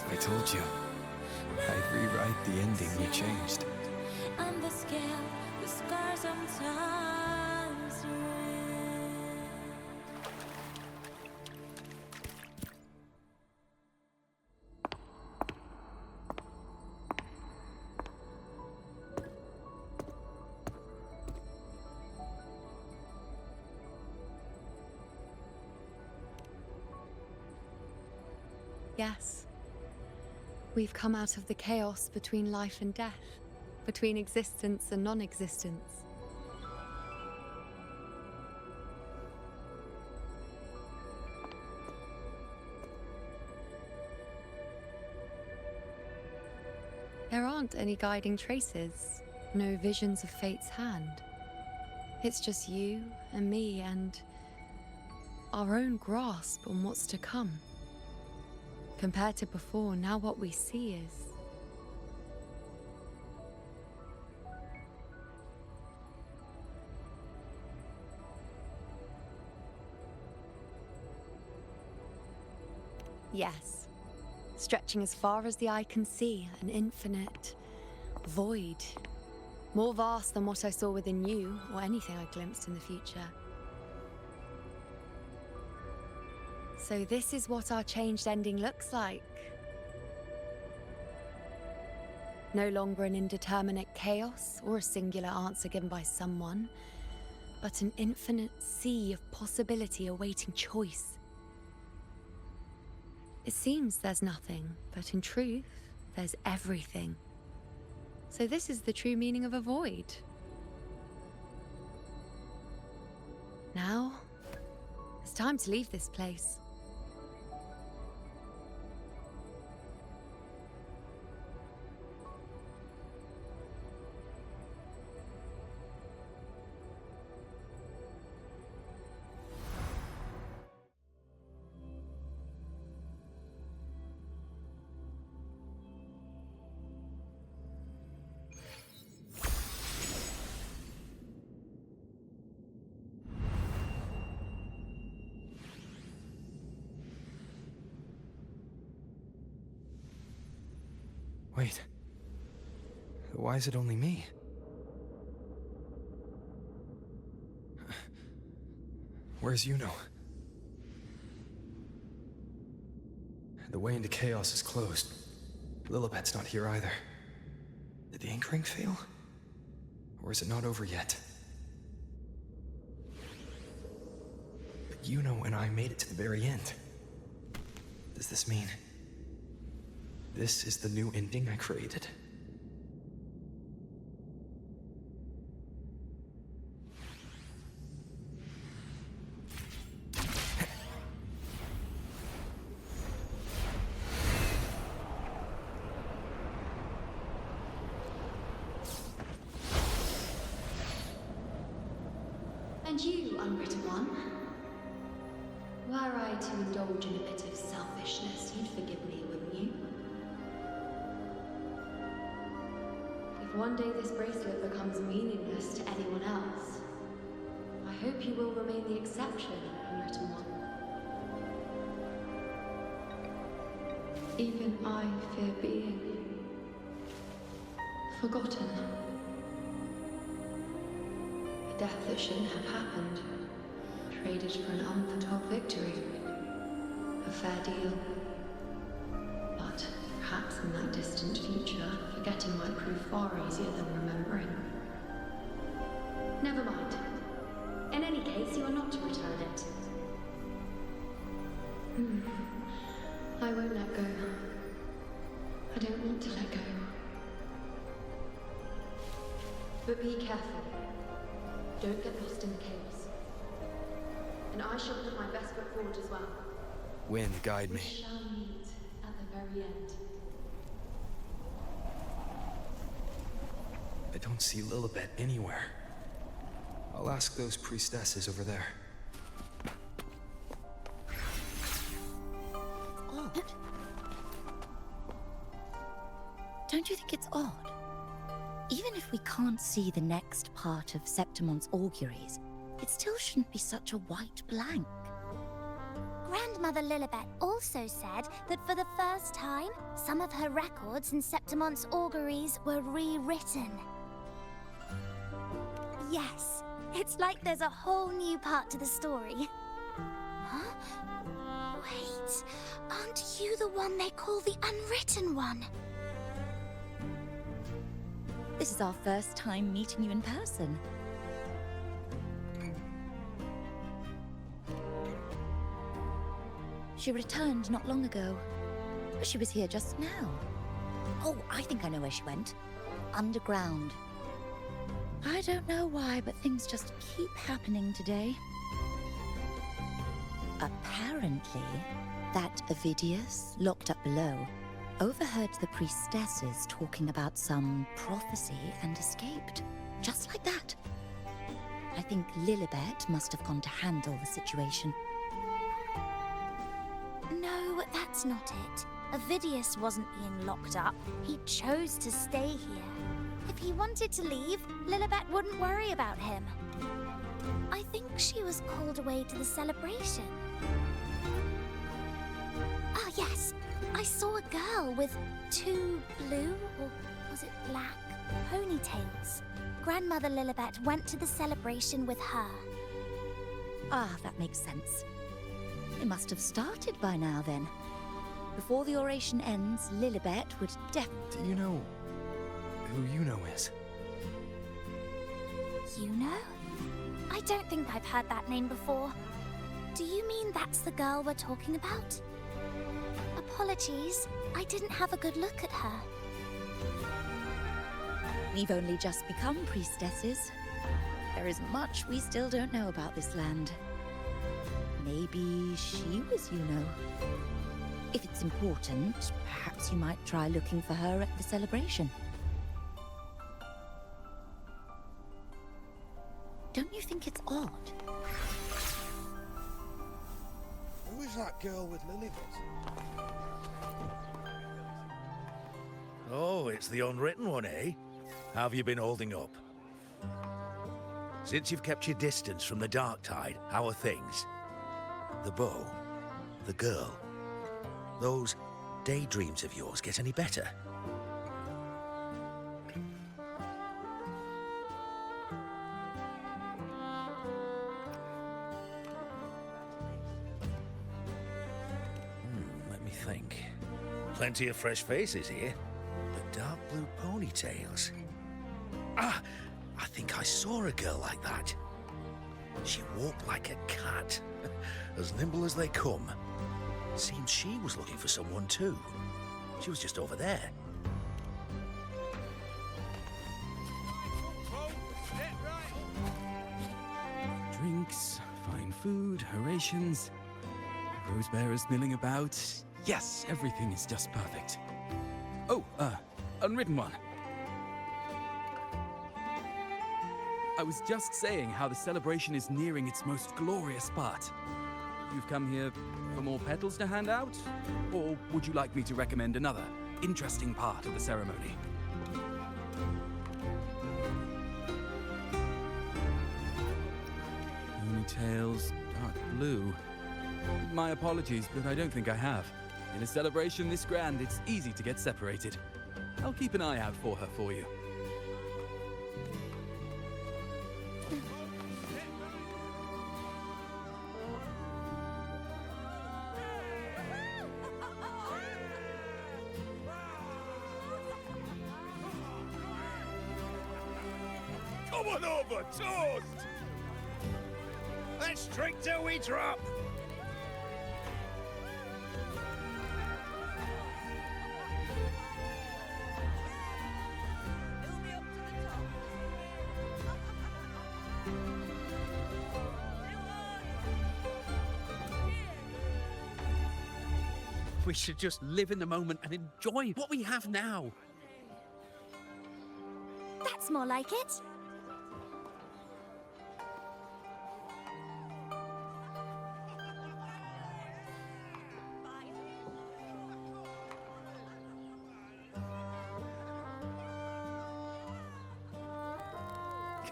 I told you. I'd rewrite the ending you changed. on the scale, the scars sometimes ring. Yes. We've come out of the chaos between life and death, between existence and non-existence. There aren't any guiding traces, no visions of fate's hand. It's just you and me and our own grasp on what's to come. Compared to before, now what we see is... Yes. Stretching as far as the eye can see, an infinite void. More vast than what I saw within you, or anything I glimpsed in the future. So this is what our changed ending looks like. No longer an indeterminate chaos or a singular answer given by someone, but an infinite sea of possibility awaiting choice. It seems there's nothing, but in truth, there's everything. So this is the true meaning of a void. Now, it's time to leave this place. Wait. Why is it only me? Where's Yuno? The way into chaos is closed. Lilibet's not here either. Did the anchoring fail? Or is it not over yet? But Yuno and I made it to the very end. Does this mean... this is the new ending I created? And you, unwritten one, were I to indulge in a bit of selfishness, you'd forgive me, wouldn't you? If one day this bracelet becomes meaningless to anyone else, I hope you will remain the exception, unwritten one. Even I fear being forgotten. A death that shouldn't have happened, traded for an unforetold victory. A fair deal. But perhaps in that distant future, forgetting might prove far easier than remembering. Never mind. In any case, you are not to return it. I won't let go. I don't want to let go. But be careful. Don't get lost in the chaos. And I shall put my best foot forward as well. Wind, guide me. We shall meet at the very end. I don't see Lilibet anywhere. I'll ask those priestesses over there. Odd. Don't you think it's odd? Even if we can't see the next part of Septimon's auguries, it still shouldn't be such a white blank. Grandmother Lilibet also said that for the first time, some of her records in Septimon's auguries were rewritten. Yes, it's like there's a whole new part to the story. Huh? Wait, aren't you the one they call the Unwritten One? This is our first time meeting you in person. She returned not long ago. She was here just now. Oh, I think I know where she went. Underground. I don't know why, but things just keep happening today. Apparently, that Ovidius, locked up below, overheard the priestesses talking about some prophecy and escaped. Just like that. I think Lilibet must have gone to handle the situation. No, that's not it. Ovidius wasn't being locked up. He chose to stay here. If he wanted to leave, Lilibet wouldn't worry about him. I think she was called away to the celebration. Ah, yes. I saw a girl with 2 blue, or was it black, ponytails. Grandmother Lilibet went to the celebration with her. Ah, that makes sense. It must have started by now, then. Before the oration ends, Lilibet would definitely... Do you know who Yuno is? Yuno? I don't think I've heard that name before. Do you mean that's the girl we're talking about? Apologies, I didn't have a good look at her. We've only just become priestesses. There is much we still don't know about this land. Maybe she was Yuno. If it's important, perhaps you might try looking for her at the celebration. Don't you think it's odd? Who is that girl with Lilibet? Oh, it's the Unwritten One, eh? How have you been holding up? Since you've kept your distance from the Dark Tide, how are things? The bow? The girl? Those daydreams of yours get any better? Let me think. Plenty of fresh faces here. But dark blue ponytails. Ah! I think I saw a girl like that. She walked like a cat. As nimble as they come. Seems she was looking for someone too. She was just over there. Drinks, fine food, orations, rose bearers milling about. Yes, everything is just perfect. Oh, Unwritten One. I was just saying how the celebration is nearing its most glorious part. You've come here for more petals to hand out? Or would you like me to recommend another interesting part of the ceremony? Ponytails, dark blue. My apologies, but I don't think I have. In a celebration this grand, it's easy to get separated. I'll keep an eye out for her for you. Come on over, toast! Let's drink till we drop! We should just live in the moment and enjoy what we have now. That's more like it.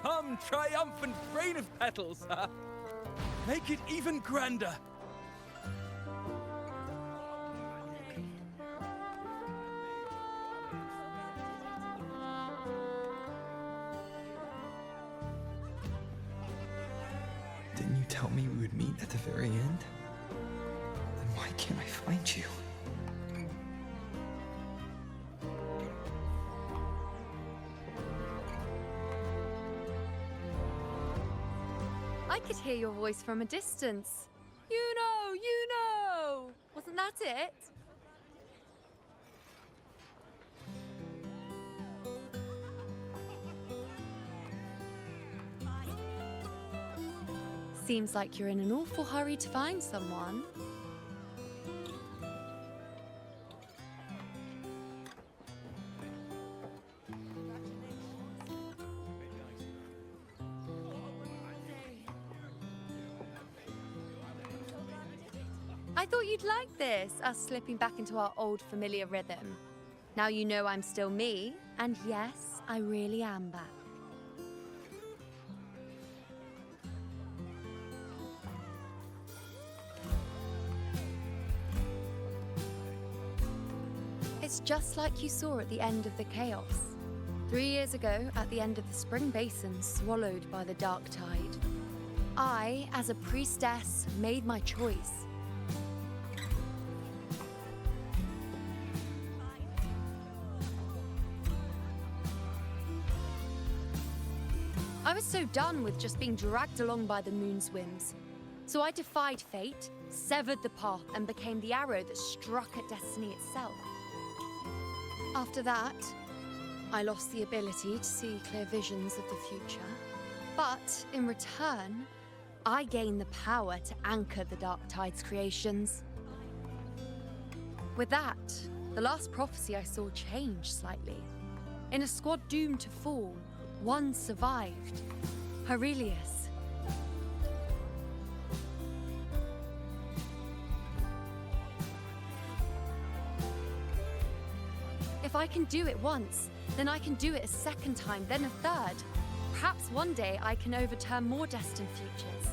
Come, triumphant rain of petals! Make it even grander! tell me we would meet at the very end? Then why can't I find you? I could hear your voice from a distance. You know, you know! Wasn't that it? Seems like you're in an awful hurry to find someone. I thought you'd like this, us slipping back into our old familiar rhythm. Now you know I'm still me, and yes, I really am back. It's just like you saw at the end of the chaos. 3 years ago, at the end of the spring basin swallowed by the dark tide. I, as a priestess, made my choice. I was so done with just being dragged along by the moon's whims. So I defied fate, severed the path, and became the arrow that struck at destiny itself. After that, I lost the ability to see clear visions of the future. But in return, I gained the power to anchor the Dark Tide's creations. With that, the last prophecy I saw changed slightly. In a squad doomed to fall, one survived. Aurelius. If I can do it once, then I can do it a second time, then a third. Perhaps one day I can overturn more destined futures.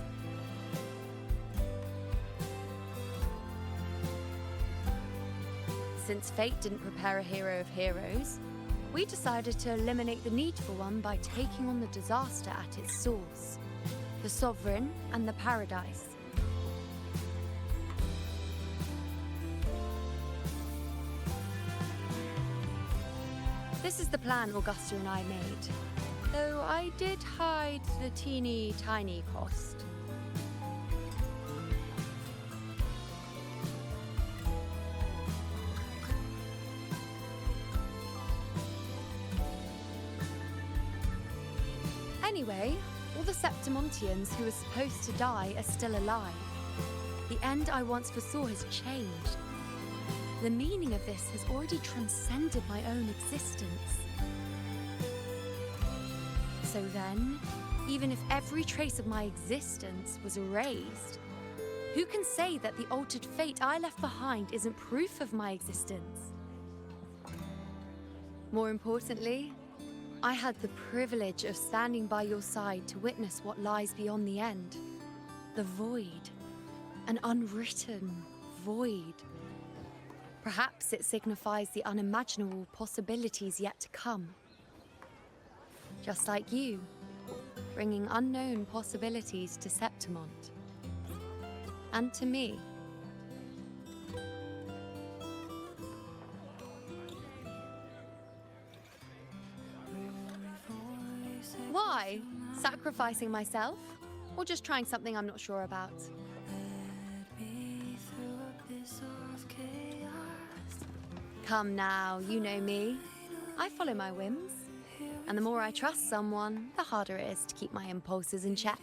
Since fate didn't prepare a hero of heroes, we decided to eliminate the need for one by taking on the disaster at its source, the Sovereign and the Paradise. This is the plan Augusta and I made, though I did hide the teeny tiny cost. Anyway, all the Septimontians who were supposed to die are still alive. The end I once foresaw has changed. The meaning of this has already transcended my own existence. So then, even if every trace of my existence was erased, who can say that the altered fate I left behind isn't proof of my existence? More importantly, I had the privilege of standing by your side to witness what lies beyond the end. The void. An unwritten void. Perhaps it signifies the unimaginable possibilities yet to come. Just like you, bringing unknown possibilities to Septimont. And to me. Why? Sacrificing myself? Or just trying something I'm not sure about? Come now, you know me. I follow my whims. And the more I trust someone, the harder it is to keep my impulses in check.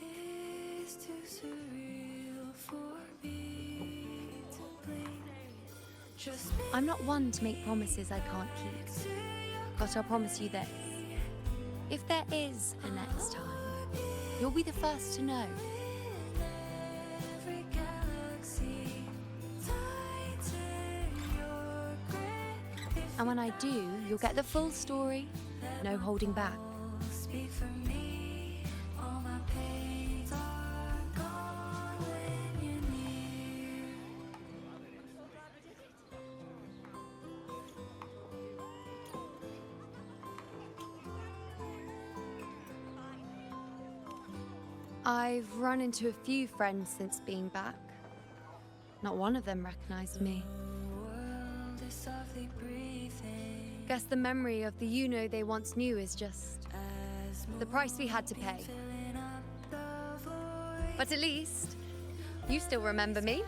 I'm not one to make promises I can't keep. But I'll promise you this. If there is a next time, you'll be the first to know. And when I do, you'll get the full story, no holding back. I've run into a few friends since being back. Not one of them recognized me. Guess the memory of the you-know they once knew is just the price we had to pay. But at least, you still remember me.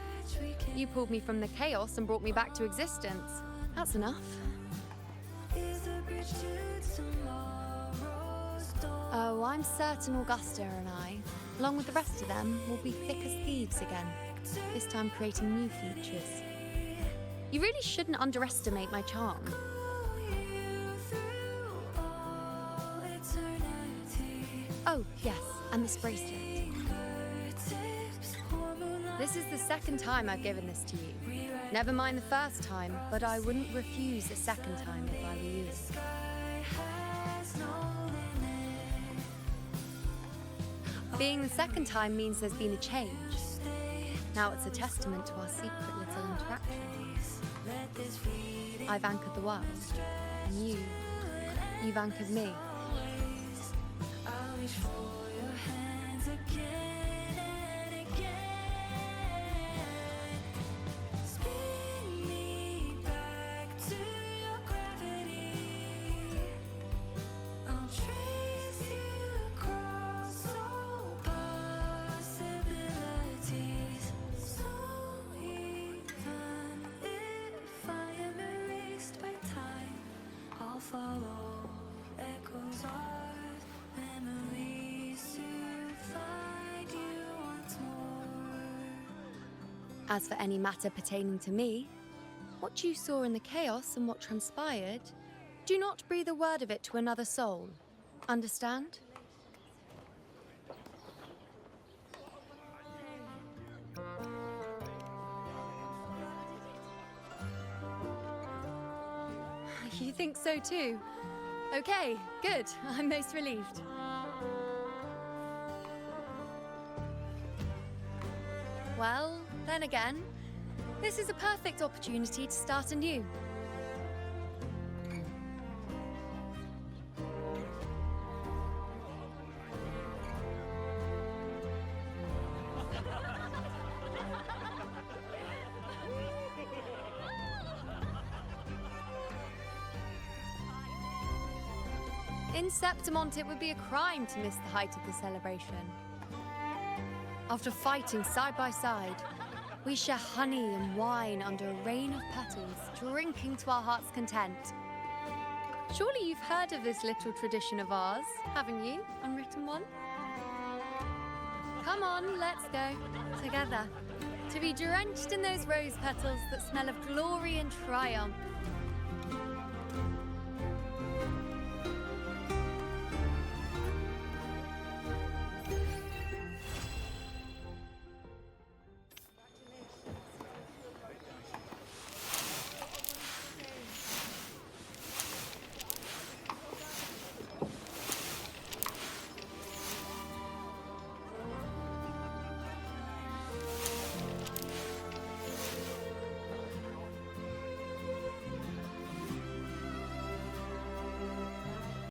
You pulled me from the chaos and brought me back to existence. That's enough. Oh, I'm certain Augusta and I, along with the rest of them, will be thick as thieves again, this time creating new features. You really shouldn't underestimate my charm. Oh, yes, and this bracelet. This is the second time I've given this to you. Never mind the first time, but I wouldn't refuse a second time if I were you. Being the second time means there's been a change. Now it's a testament to our secret little interaction. I've anchored the world, and you've anchored me. Follow echoes of memories to find you once more. As for any matter pertaining to me, what you saw in the chaos and what transpired, do not breathe a word of it to another soul. Understand? You think so too? Okay, good. I'm most relieved. Well, then again, this is a perfect opportunity to start anew. In Septimont, it would be a crime to miss the height of the celebration. After fighting side by side, we share honey and wine under a rain of petals, drinking to our heart's content. Surely you've heard of this little tradition of ours, haven't you, unwritten one? Come on, let's go, together, to be drenched in those rose petals that smell of glory and triumph.